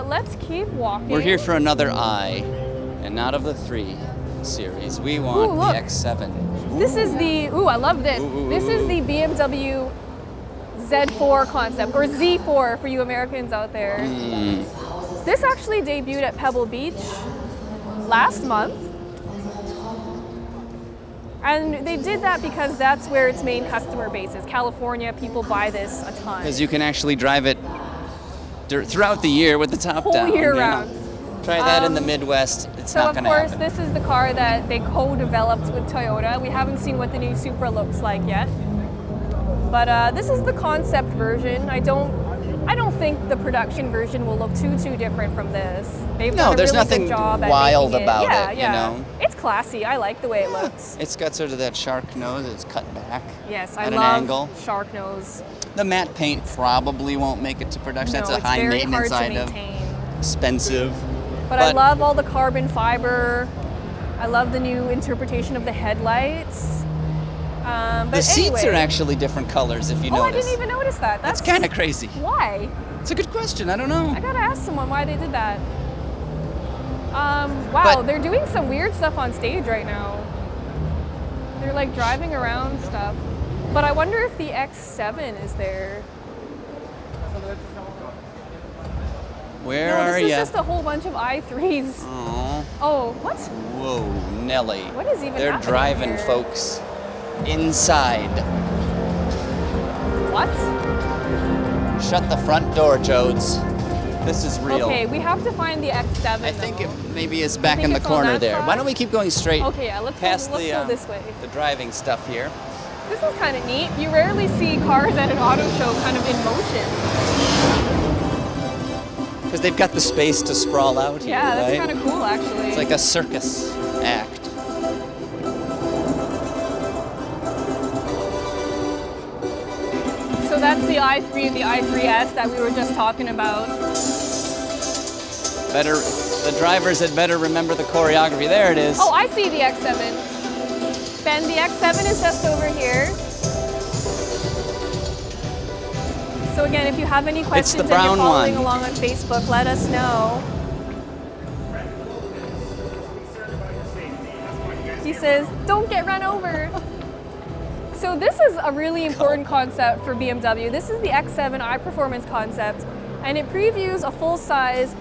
let's keep walking. We're here for another I, and not of the 3 Series. We want Ooh, look. the X7. This is the, I love this. This is the BMW Z4 concept, or Z4 for you Americans out there. This actually debuted at Pebble Beach last month. And they did that because that's where its main customer base is. California, people buy this a ton. Because you can actually drive it throughout the year with the top Whole down. year you know? round. Try that in the Midwest. It's So not of going to course, happen. this is the car that they co-developed with Toyota. We haven't seen what the new Supra looks like yet. But this is the concept version. I don't think the production version will look too different from this. They've done a there's really nothing good job at wild making about yeah, it, yeah. you know? It's classy. I like the way it looks. It's got sort of that shark nose. It's cut back Yes, at I an love angle. shark nose. The matte paint probably won't make it to production. No, That's a it's high very maintenance hard to item. maintain. Expensive. But I love all the carbon fiber. I love the new interpretation of the headlights. But the seats anyway. are actually different colors if you I notice. didn't even notice that. That's kind of crazy. Why? It's a good question. I don't know. I gotta ask someone why they did that. Wow, But- they're doing some weird stuff on stage right now. They're like driving around stuff. But I wonder if the X7 is there. Where No, are this is you? just a whole bunch of i3s. Oh, Oh, what? whoa, Nelly. What is even They're happening driving, here? folks. Inside. What? Shut the front door, Jodes. This is real. Okay, we have to find the X7. I think though. it maybe is back think in the it's on corner that there. Why side? don't we keep going straight Okay, yeah, let's past go the this way. the driving stuff here? This is kind of neat. You rarely see cars at an auto show kind of in motion. Because they've got the space to sprawl out here, Yeah, that's right? kind of cool, actually. It's like a circus act. So that's the i3 and the i3S that we were just talking about. The drivers had better remember the choreography. There it is. Oh, I see the X7. Ben, the X7 is just over here. So again, if you have any questions the and you're brown following one. along on Facebook, let us know. He says, don't get run over. So this is a really important concept for BMW. This is the X7 iPerformance concept, and it previews a full-size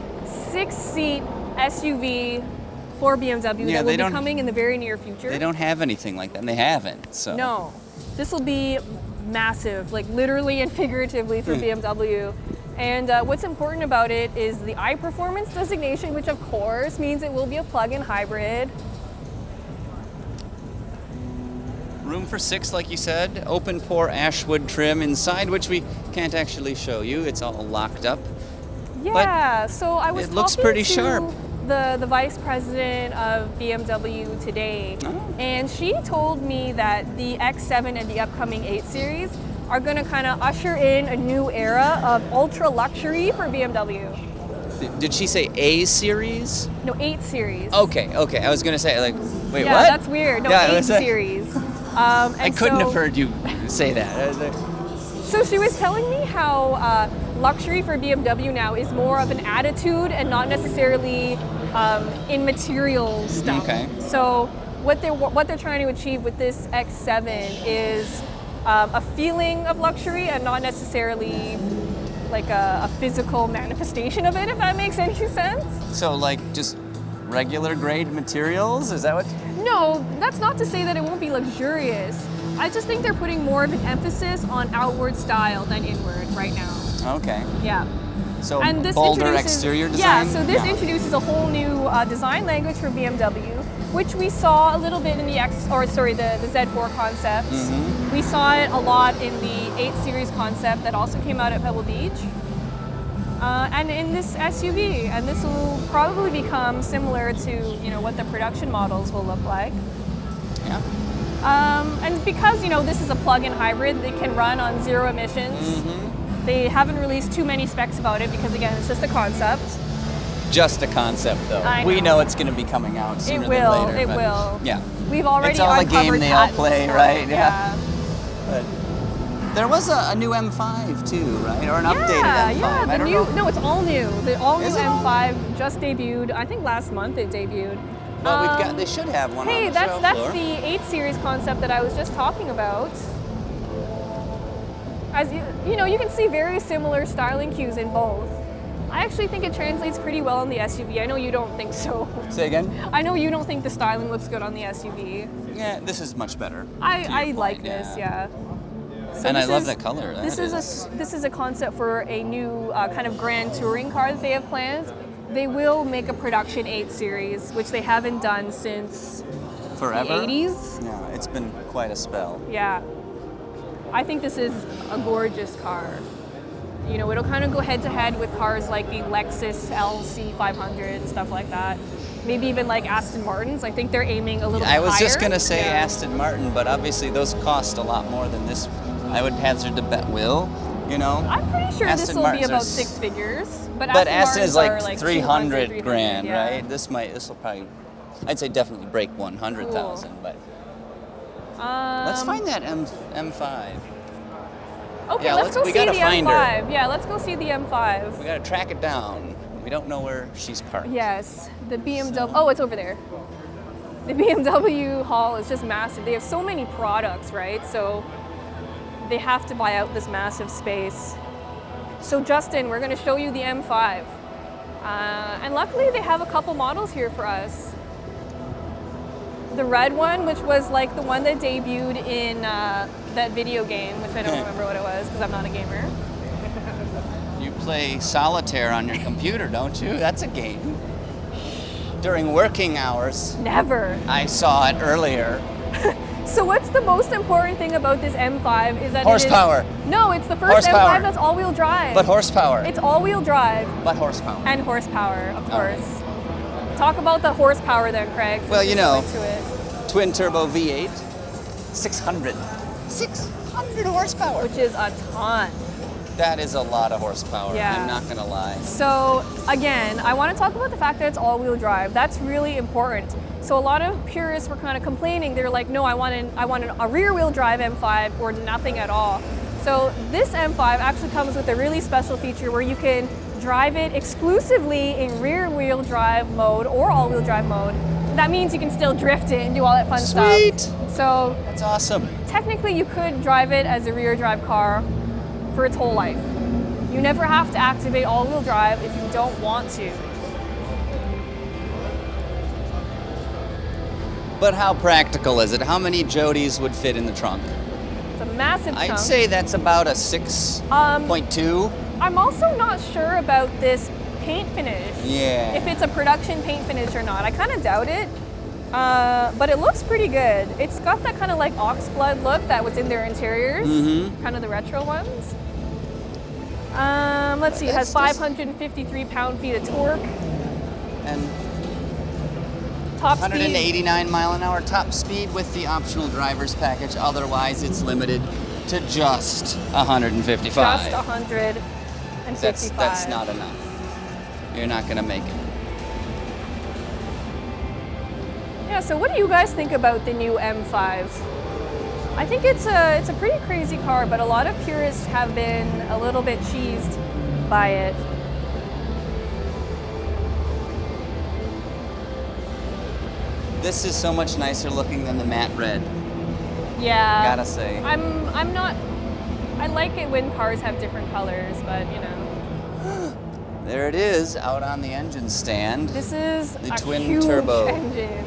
6-seat SUV for BMW that will be coming in the very near future. They don't have anything like that, and they haven't. So No, this will be massive, like literally and figuratively for BMW. And what's important about it is the iPerformance designation, which of course means it will be a plug-in hybrid. Room for 6, like you said. Open pore ashwood trim inside, which we can't actually show you. It's all locked up. Yeah, so I was it looks talking pretty to sharp. the vice president of BMW today, and she told me that the X7 and the upcoming 8 Series are going to kind of usher in a new era of ultra luxury for BMW. Did she say A series? No, 8 Series. Okay. I was gonna say, like, wait, Yeah, what? that's weird. No, Yeah, 8 was that- Series. I couldn't have heard you say that. So she was telling me how luxury for BMW now is more of an attitude and not necessarily in material stuff. Okay. So what they're trying to achieve with this X7 is a feeling of luxury and not necessarily like a physical manifestation of it, if that makes any sense. So, like, just regular grade materials? Is that what? No, that's not to say that it won't be luxurious. I just think they're putting more of an emphasis on outward style than inward right now. Okay. Yeah. So And this bolder introduces- exterior design? Yeah, so this introduces a whole new design language for BMW, which we saw a little bit in the the Z4 concepts. Mm-hmm. We saw it a lot in the 8 Series concept that also came out at Pebble Beach. And in this SUV, and this will probably become similar to what the production models will look like. Yeah. And because this is a plug-in hybrid, they can run on 0 emissions. Mm-hmm. They haven't released too many specs about it because again, it's just a concept. Just a concept, though. I We know. know it's going to be coming out sooner It will. than later. It but- will. Yeah. We've already It's all a game uncovered they all patents play, for right? it, Yeah. But there was a new M5 too, right? Or an updated M5. Yeah, I don't know. No, it's all new. The all new Is it all M5 just debuted. I think last month it debuted. Well, they should have one Hey, on the show that's floor. the 8 Series concept that I was just talking about. As you can see very similar styling cues in both. I actually think it translates pretty well on the SUV. I know you don't think so. Say again? I know you don't think the styling looks good on the SUV. Yeah, this is much better. I like this, yeah. So And I this love is- the color. This is a concept for a new kind of grand touring car that they have planned. They will make a production 8 Series, which they haven't done since forever. the 80s. Yeah, it's been quite a spell. Yeah. I think this is a gorgeous car. It'll kind of go head to head with cars like the Lexus LC 500 and stuff like that. Maybe even like Aston Martins. I think they're aiming a little bit higher. I was just gonna say Yeah. Aston Martin, but obviously those cost a lot more than this. I would hazard to bet will. I'm pretty sure this Aston will be Martins are about s- 6 figures. But But Aston Aston is Martins like are 300 200, grand, yeah. right? This will probably, I'd say definitely break 100,000. Cool. But let's find that M5. Okay, Yeah, let's go we see gotta the find M5. her. Yeah, let's go see the M5. We gotta track it down. We don't know where she's parked. Yes, the BMW. Oh, it's over there. The BMW hall is just massive. They have so many products, right? So they have to buy out this massive space. So Justin, we're going to show you the M5. And luckily they have a couple models here for us. The red one, which was like the one that debuted in that video game, which I don't remember what it was because I'm not a gamer. You play solitaire on your computer, don't you? That's a game. During working hours. Never. I saw it earlier. So what's the most important thing about this M5 is that horsepower. No, it's the first M5 that's all-wheel drive. But horsepower. It's all-wheel drive. But horsepower. And horsepower, of course. Talk about the horsepower then, Craig. Well, you know, it. twin turbo V8, 600 horsepower. Which is a ton. That is a lot of horsepower, yeah. I'm not going to lie. So again, I want to talk about the fact that it's all-wheel drive. That's really important. So a lot of purists were kind of complaining. They're like, no, I want a rear-wheel drive M5 or nothing at all. So this M5 actually comes with a really special feature where you can drive it exclusively in rear-wheel drive mode or all-wheel drive mode. That means you can still drift it and do all that fun stuff. Sweet! So that's awesome. Technically, you could drive it as a rear drive car for its whole life. You never have to activate all-wheel drive if you don't want to. But how practical is it? How many Jodis would fit in the trunk? It's a massive trunk. I'd say that's about a 6.2. I'm also not sure about this paint finish. Yeah. If it's a production paint finish or not. I kind of doubt it. But it looks pretty good. It's got that kind of like ox blood look that was in their interiors, kind of the retro ones. Let's see, it has 553 pound-feet of torque. And top 189 speed. mile an hour top speed with the optional driver's package. Otherwise, it's limited to just 155. Just 155. That's not enough. You're not going to make it. Yeah, so what do you guys think about the new M5? I think it's a pretty crazy car, but a lot of purists have been a little bit cheesed by it. This is so much nicer looking than the matte red. Yeah. Gotta say. I'm not. I like it when cars have different colors, but you know. There it is, out on the engine stand. This is the a twin huge turbo engine.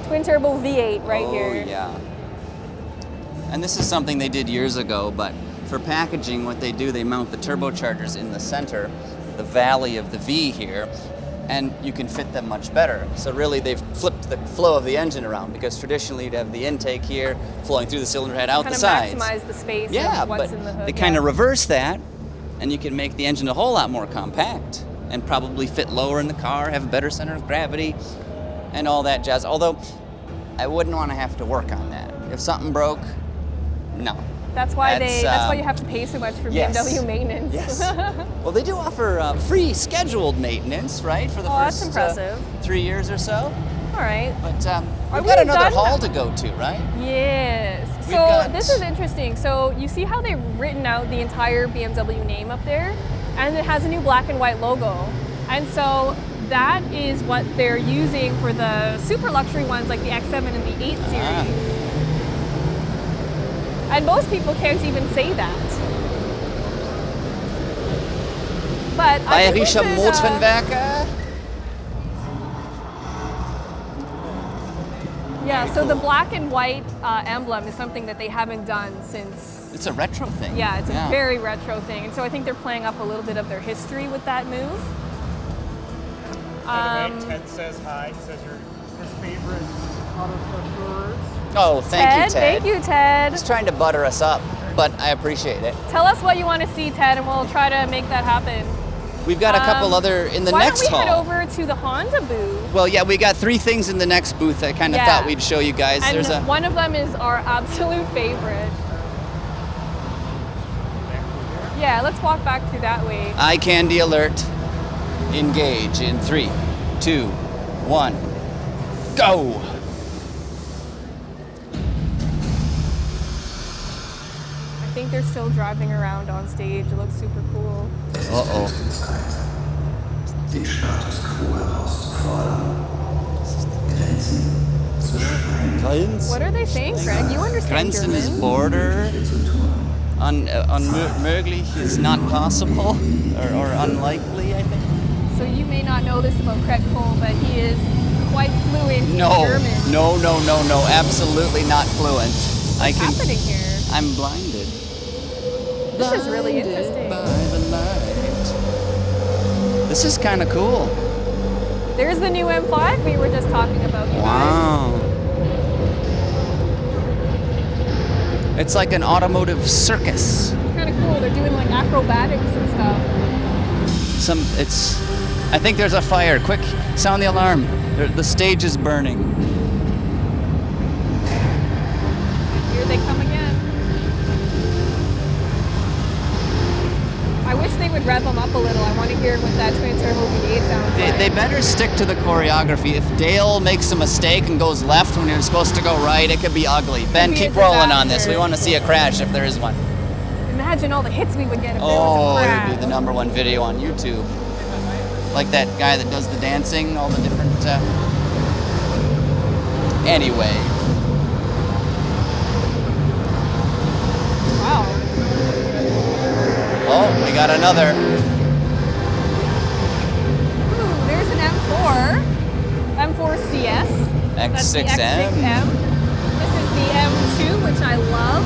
Twin turbo V8 right here. Oh yeah. And this is something they did years ago, but for packaging, what they do, they mount the turbochargers in the center, the valley of the V here, and you can fit them much better. So really, they've flipped the flow of the engine around, because traditionally you'd have the intake here, flowing through the cylinder head out the sides. Kind of maximize the space of what's in the hood. They kind of reverse that, and you can make the engine a whole lot more compact, and probably fit lower in the car, have a better center of gravity, and all that jazz. Although, I wouldn't want to have to work on that. If something broke, no. That's why that's why you have to pay so much for BMW maintenance. Yes. Well, they do offer free scheduled maintenance, right, for the that's first impressive. 3 years or so. All right. But we've got another haul to go to, right? Yes. So this is interesting. So you see how they've written out the entire BMW name up there, and it has a new black and white logo, and so that is what they're using for the super luxury ones like the X7 and the 8 series. And most people can't even say that. But Bayerischer Motorenwerke. Yeah, so the black and white emblem is something that they haven't done since... It's a retro thing. Yeah, it's a very retro thing. And so I think they're playing up a little bit of their history with that move. By the way, Ted says hi. He says you're his favorite automakers. Oh, thank you, Ted. Thank you, Ted. Just trying to butter us up, but I appreciate it. Tell us what you want to see, Ted, and we'll try to make that happen. We've got a couple other in the next haul. Why don't we head over to the Honda booth? Well, yeah, we got 3 things in the next booth I kind of thought we'd show you guys. And one of them is our absolute favorite. Yeah, let's walk back through that way. Eye candy alert. Engage in 3, 2, 1, go! I think they're still driving around on stage. It looks super cool. Uh-oh. den Status quo herauszufordern. Grenzen zwischen What are they saying, Craig? You understand Grenzen German? is border. Unmöglich is not possible or unlikely, I think. So you may not know this about Craig Cole, but he is quite fluent in German. No, absolutely not fluent. What's happening here? I'm blinded. This is really interesting. By the light. This is kind of cool. There's the new M5 we were just talking about, you guys. Wow. It's like an automotive circus. It's kind of cool. They're doing like acrobatics and stuff. I think there's a fire. Quick, sound the alarm. The stage is burning. Here they come again. I wish they would rev them up a little. I want to hear what that twin turbo V8 sounds like. They better stick to the choreography. If Dale makes a mistake and goes left when you're supposed to go right, it could be ugly. Ben, be a keep rolling on this. disaster. We want to see a crash if there is one. Imagine all the hits we would get if there Oh, was a it'd crash. be the #1 video on YouTube. Like that guy that does the dancing, all the different. Anyway. Wow. Oh, we got another. Ooh, there's an M4. M4 CS. That's the X6M. X6M. This is the M2, which I love.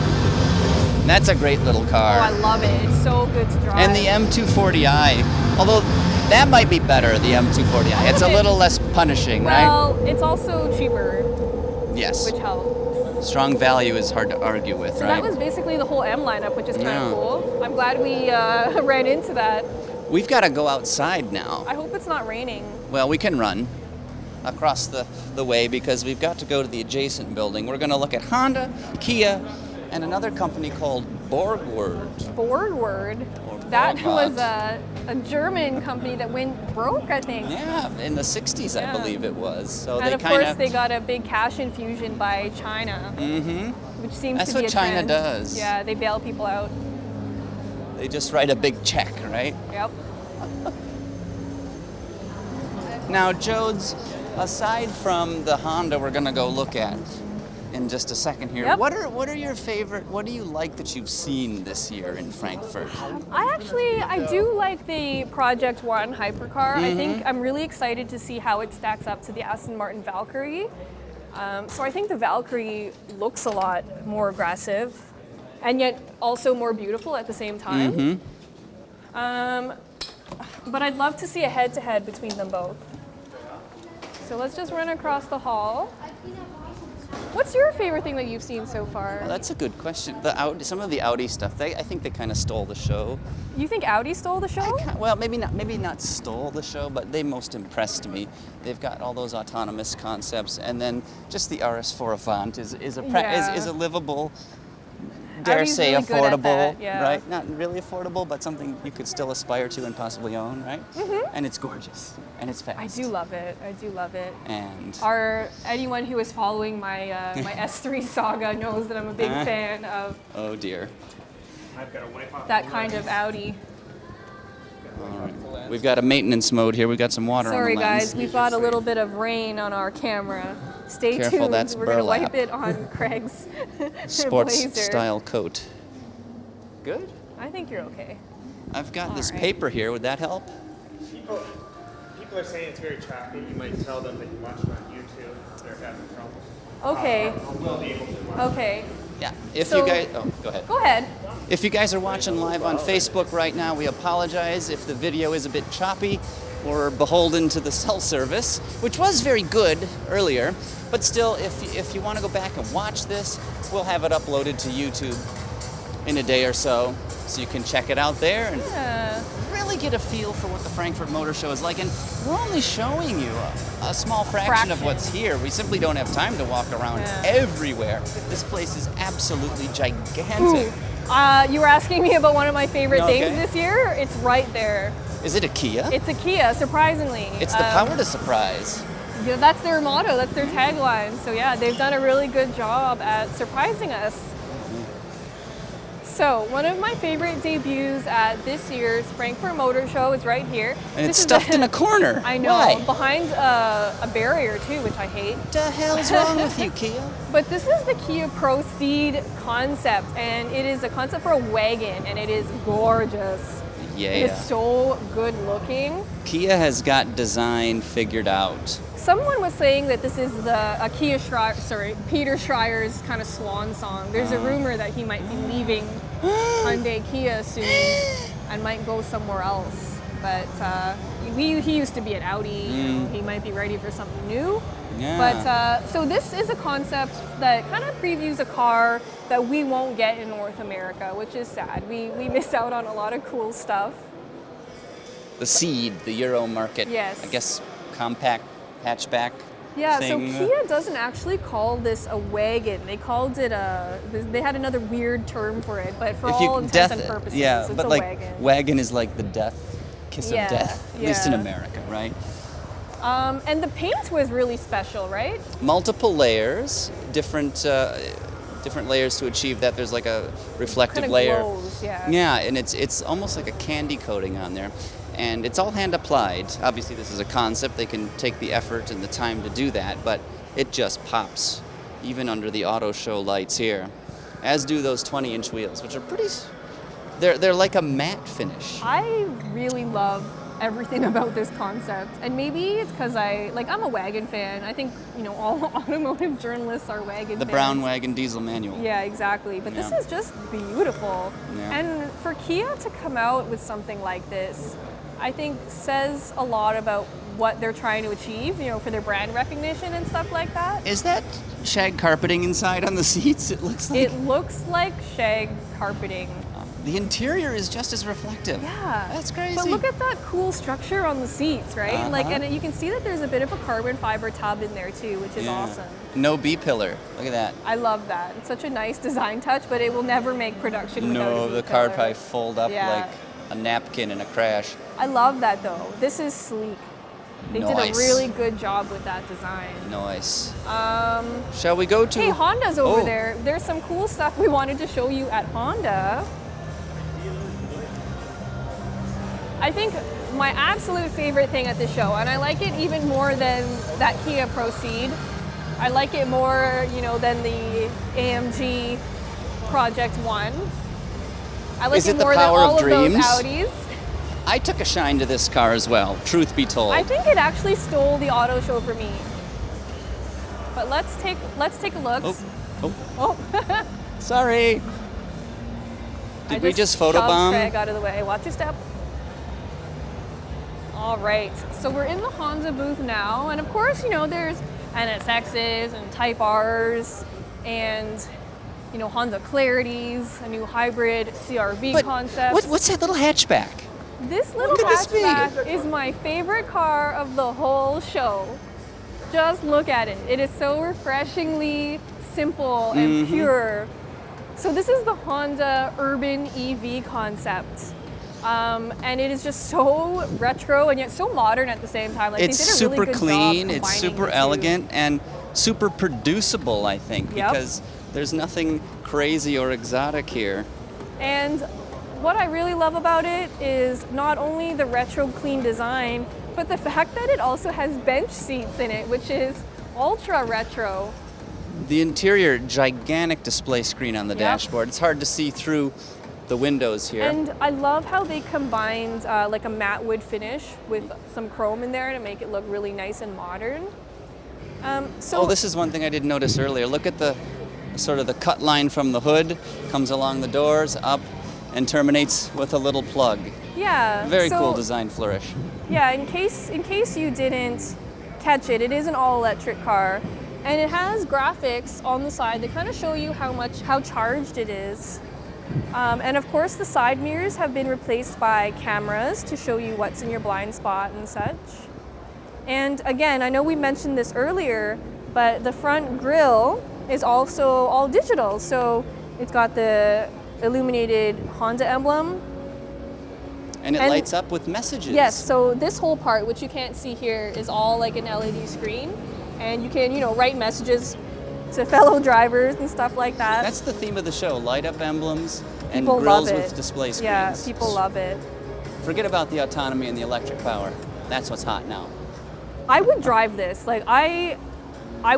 That's a great little car. Oh, I love it. It's so good to drive. And the M240i, although that might be better, the M240i. It's a little less punishing, right? Well, it's also cheaper, Yes. which helps. Strong value is hard to argue with, So right? that was basically the whole M lineup, which is kind Yeah. of cool. I'm glad we ran into that. We've got to go outside now. I hope it's not raining. Well, we can run across the way because we've got to go to the adjacent building. We're going to look at Honda, Kia, and another company called Borgward. Borgward. Or That Borgward. was a German company that went broke, I think. Yeah, in the 60s, I Yeah. believe it was. So And they of kind course, they got a big cash infusion by China, which seems That's to be what a China trend. does. Yeah, they bail people out. They just write a big check, right? Yep. Now, Jodes, aside from the Honda we're going to go look at in just a second here, Yep. what are your favorite, what do you like that you've seen this year in Frankfurt? I do like the Project One hypercar. I Mm-hmm. think I'm really excited to see how it stacks up to the Aston Martin Valkyrie. So I think the Valkyrie looks a lot more aggressive and yet also more beautiful at the same time. But I'd love to see a head-to-head between them both. So let's just run across the hall. What's your favorite thing that you've seen so far? Well, that's a good question. Some of the Audi stuff, I think they kind of stole the show. You think Audi stole the show? Well, maybe not stole the show, but they most impressed me. They've got all those autonomous concepts, and then just the RS4 Avant is a livable, dare Audi's say really good at affordable, that, yeah. right? Not really affordable, but something you could still aspire to and possibly own, right? And it's gorgeous, and it's fast. I do love it. I do love it. And Anyone who is following my my S3 saga knows that I'm a big fan of oh dear, I've got to wipe off that the kind lens. of Audi. we've got a maintenance mode here. We've got some water Sorry on the lens. guys, we've got a little bit of rain on our camera. Stay Careful, tuned. that's We're gonna burlap. wipe it on Craig's Sports blazer. style coat. Good. I think you're okay. I've got this All right. paper here. Would that help? People are saying it's very choppy. You might tell them that you watch it on YouTube. They're having trouble. Okay. We'll be able to watch. Okay. Yeah. If So- you guys, go ahead. Go ahead. If you guys are watching live on Facebook right now, we apologize if the video is a bit choppy. We're beholden to the cell service, which was very good earlier. But still, if you want to go back and watch this, we'll have it uploaded to YouTube in a day or so you can check it out there and Yeah. really get a feel for what the Frankfurt Motor Show is like. And we're only showing you a small fraction of what's here. We simply don't have time to walk around everywhere. This place is absolutely gigantic. You were asking me about one of my favorite Okay. things this year. It's right there. Is it a Kia? It's a Kia, surprisingly. It's the power to surprise. Yeah, that's their motto, that's their tagline. So yeah, they've done a really good job at surprising us. So, one of my favorite debuts at this year's Frankfurt Motor Show is right here. And it's stuffed in a corner. I know, Why? behind a barrier too, which I hate. What the hell's wrong with you, Kia? But this is the Kia Procede Concept, and it is a concept for a wagon, and it is gorgeous. Yeah. It is so good looking. Kia has got design figured out. Someone was saying that this is Peter Schreier's kind of swan song. There's a rumor that he might be leaving Hyundai Kia soon and might go somewhere else. But he used to be at Audi. You know, he might be ready for something new. Yeah. But so this is a concept that kind of previews a car that we won't get in North America, which is sad. We missed out on a lot of cool stuff. The Seed, the Euro market. Yes. I guess compact hatchback. Yeah, thing. so Kia doesn't actually call this a wagon. They called it they had another weird term for it, but for all intents and purposes, yeah, it's but a like wagon. is like the kiss of death, at least in America, right? And the paint was really special, right? Multiple layers, different layers to achieve that. There's like a reflective Kind of layer. glows, yeah. Yeah, and it's almost like a candy coating on there. And it's all hand applied. Obviously this is a concept. They can take the effort and the time to do that, but it just pops, even under the auto show lights here. As do those 20-inch wheels, which are they're like a matte finish. I really love everything about this concept, and maybe it's because I'm a wagon fan. I think all automotive journalists are wagon The fans. brown wagon diesel manual. Yeah, exactly. But this is just beautiful. Yeah. And for Kia to come out with something like this, I think says a lot about what they're trying to achieve, for their brand recognition and stuff like that. Is that shag carpeting inside on the seats? It looks like. It looks like shag carpeting. The interior is just as reflective. Yeah. That's crazy. But look at that cool structure on the seats, right? And you can see that there's a bit of a carbon fiber tub in there too, which is awesome. No B-pillar. Look at that. I love that. It's such a nice design touch, but it will never make production without a The B-pillar. car would probably fold up Yeah. like a napkin in a crash. I love that though. This is sleek. They did a Nice. really good job with that design. Nice. Shall we go to... Hey, Honda's over there. There's some cool stuff we wanted to show you at Honda. I think my absolute favorite thing at the show, and I like it even more than that Kia Procede. I like it more, than the AMG Project 1. I like Is it it the more than power all of of those dreams? Audis. I took a shine to this car as well, truth be told. I think it actually stole the auto show for me. But let's take a look. Oh. Sorry. Did we just shoved photobomb? Craig out of the way. Watch your step. All right, so we're in the Honda booth now, and of course, there's NSXs and Type Rs, and Honda Clarities, a new hybrid CR-V concept. What's that little hatchback? This little Look at this thing. hatchback is my favorite car of the whole show. Just look at it. It is so refreshingly simple and pure. So this is the Honda Urban EV concept. And it is just so retro and yet so modern at the same time. Like, It's they did a super really good clean, job it's combining super the two. elegant, and super producible, I think, Yep. because there's nothing crazy or exotic here. And what I really love about it is not only the retro clean design, but the fact that it also has bench seats in it, which is ultra retro. The interior, gigantic display screen on the Yep. dashboard. It's hard to see through the windows here. And I love how they combined like a matte wood finish with some chrome in there to make it look really nice and modern. This is one thing I didn't notice earlier. Look at the sort of the cut line from the hood, comes along the doors, up, and terminates with a little plug. Yeah. Very cool design flourish. Yeah, in case you didn't catch it, it is an all-electric car, and it has graphics on the side that kind of show you how charged it is. And of course, the side mirrors have been replaced by cameras to show you what's in your blind spot and such. And again, I know we mentioned this earlier, but the front grille is also all digital. So it's got the illuminated Honda emblem. And it lights up with messages. Yes, so this whole part, which you can't see here, is all like an LED screen. And you can, write messages to fellow drivers and stuff like that. That's the theme of the show, light up emblems and People grills love it. with display screens. Yeah, people love it. Forget about the autonomy and the electric power. That's what's hot now. I would drive this. Like, I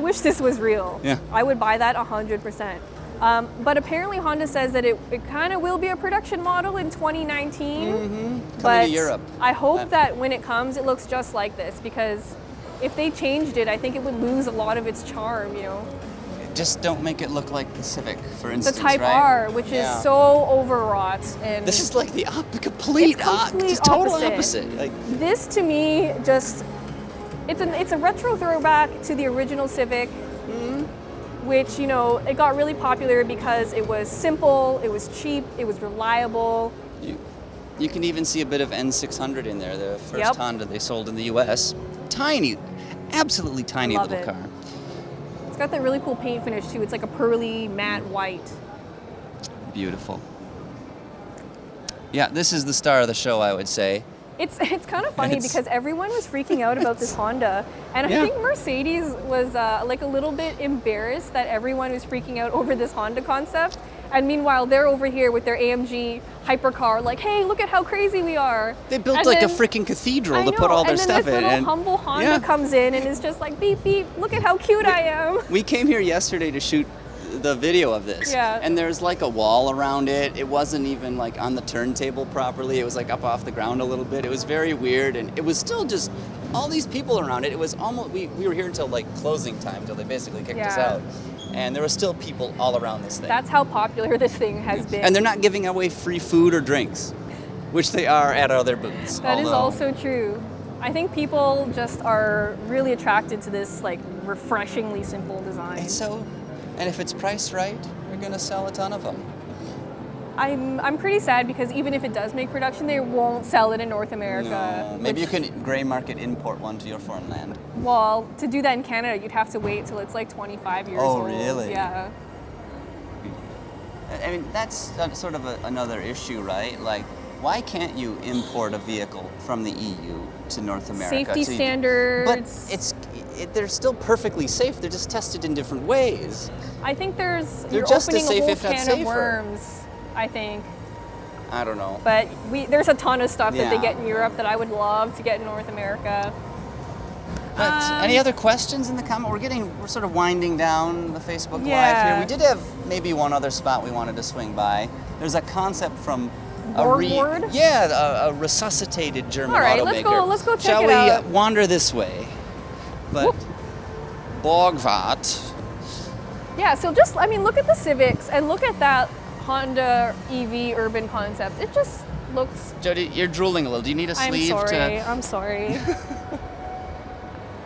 wish this was real. Yeah. I would buy that 100%. But apparently Honda says that it kind of will be a production model in 2019. Coming But to Europe. I hope that when it comes, it looks just like this, because if they changed it, I think it would lose a lot of its charm, you know? Just don't make it look like the Civic, for The instance, Type right? R, which is Yeah. so overwrought. And This is like the complete total opposite. Like, this to me just, it's a retro throwback to the original Civic, which, you know, it got really popular because it was simple, it was cheap, it was reliable. you can even see a bit of N600 in there, the first Honda they sold in the US. Tiny, absolutely tiny Love little it. car. It's got that really cool paint finish too. It's like a pearly matte white. Beautiful. Yeah, this is the star of the show, I would say. It's kind of funny It's- because everyone was freaking out about this Honda, and Yeah. I think Mercedes was like a little bit embarrassed that everyone was freaking out over this Honda concept. And meanwhile, they're over here with their AMG hypercar, like, hey, look at how crazy we are. They built And like then- a freaking cathedral I to put know, all their and then stuff this in. little And humble Honda yeah. comes in and is just like, beep, beep, look at how cute I am. We came here yesterday to shoot the video of this. Yeah. And there's like a wall around it. It wasn't even like on the turntable properly. It was like up off the ground a little bit. It was very weird, and it was still just all these people around it. It was almost, we were here until like closing time, till they basically kicked us Yeah. out. And there were still people all around this thing. That's how popular this thing has been. And they're not giving away free food or drinks, which they are at other booths. That is although- also true. I think people just are really attracted to this like refreshingly simple design. It's so, and if it's priced right, you're gonna sell a ton of them. I'm pretty sad because even if it does make production, they won't sell it in North America. No, maybe you which- can gray market import one to your foreign land. Well, to do that in Canada, you'd have to wait till it's like 25 years Oh, old. really? Yeah. I mean, that's sort of another issue, right? Like, why can't you import a vehicle from the EU to North America? Safety So you- standards. But they're still perfectly safe. They're just tested in different ways. I think They're you're just as opening safe, a whole if not can safer. of worms, I think. I don't know. But there's a ton of stuff that they Yeah. get in Europe that I would love to get in North America. But any other questions in the comment? We're sort of winding down the Facebook Live Yeah. here. We did have maybe one other spot we wanted to swing by. There's a concept from Borgward? a resuscitated German All right, automaker. let's go check Shall it we out. wander this way? But Borgward. Yeah, so just, I mean, look at the Civics and look at that Honda Eevee urban concept. It just looks, Jodi, you're drooling a little. Do you need a I'm sleeve sorry, to? I'm sorry.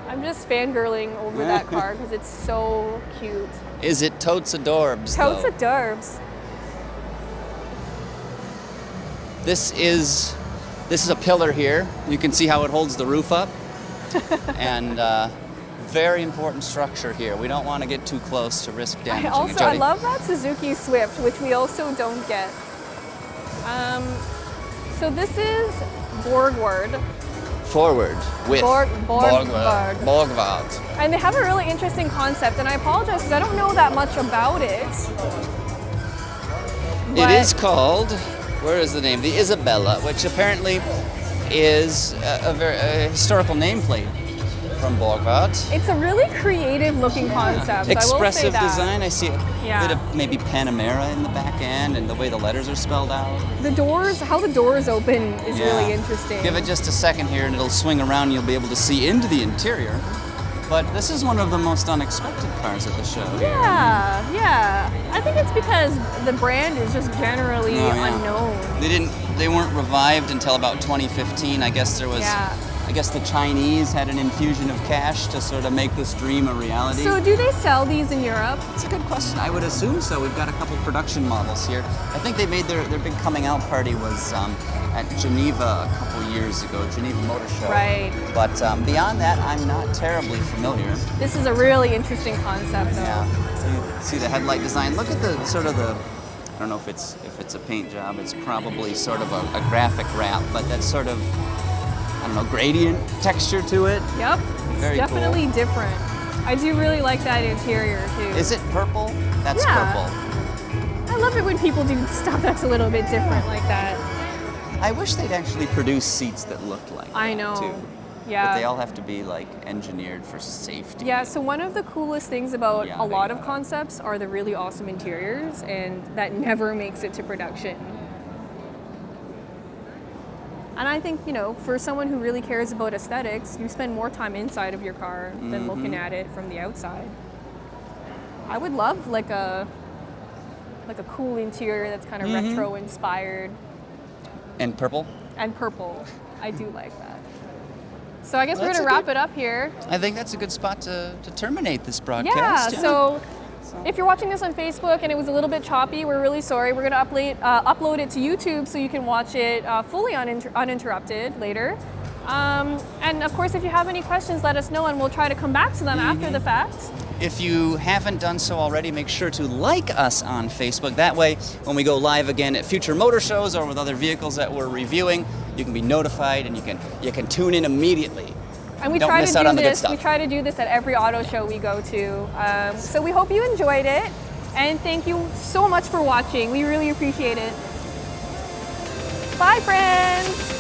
I'm just fangirling over that car because it's so cute. Is it totes adorbs? Totes though? a derbs. This is a pillar here. You can see how it holds the roof up. And very important structure here. We don't want to get too close to risk damaging it. I Jodi? love that Suzuki Swift, which we also don't get. So this is Borgward, Forward with Borgward. Borgward. and they have a really interesting concept, and I apologize because I don't know that much about it. It But- is called, where is the name? The Isabella, which apparently is a historical nameplate from Borgward. It's a really creative looking concept. I will say Expressive that. design. I see a Yeah. bit of maybe Panamera in the back end and the way the letters are spelled out. The doors, how the doors open is Yeah. really interesting. Give it just a second here and it'll swing around and you'll be able to see into the interior. But this is one of the most unexpected cars at the show here. Yeah. I think it's because the brand is just generally Oh, yeah. unknown. They weren't revived until about 2015. I guess there was, Yeah. I guess the Chinese had an infusion of cash to sort of make this dream a reality. So do they sell these in Europe? That's a good question. I would assume so. We've got a couple production models here. I think they made their big coming out party was at Geneva a couple years ago, Geneva Motor Show. Right. But beyond that, I'm not terribly familiar. This is a really interesting concept though. Yeah. So you see the headlight design. Look at the sort of the, I don't know if it's a paint job. It's probably sort of a graphic wrap, but that's sort of, I don't know, gradient texture to it. Yep. Very It's definitely different. I do really like that interior too. Is it purple? That's Yeah. purple. I love it when people do stuff that's a little bit different like that. I wish they'd actually produce seats that looked like I that, know. too. Yeah. But they all have to be like engineered for safety. Yeah, so one of the coolest things about Yada, a lot of yada. concepts are the really awesome interiors, and that never makes it to production. And I think, you know, for someone who really cares about aesthetics, you spend more time inside of your car than looking at it from the outside. I would love like a cool interior that's kind of retro inspired And purple? and purple. I do like that. So I guess we're That's gonna a wrap good- it up here. I think that's a good spot to terminate this Yeah, broadcast. so if you're watching this on Facebook and it was a little bit choppy, we're really sorry. We're going to upload it to YouTube so you can watch it fully uninterrupted later. And of course, if you have any questions, let us know and we'll try to come back to them after the fact. If you haven't done so already, make sure to like us on Facebook. That way, when we go live again at future motor shows or with other vehicles that we're reviewing, you can be notified and you can tune in immediately. And we Don't try miss to out do on the good this. stuff. We try to do this at every auto show we go to. So we hope you enjoyed it, and thank you so much for watching. We really appreciate it. Bye, friends.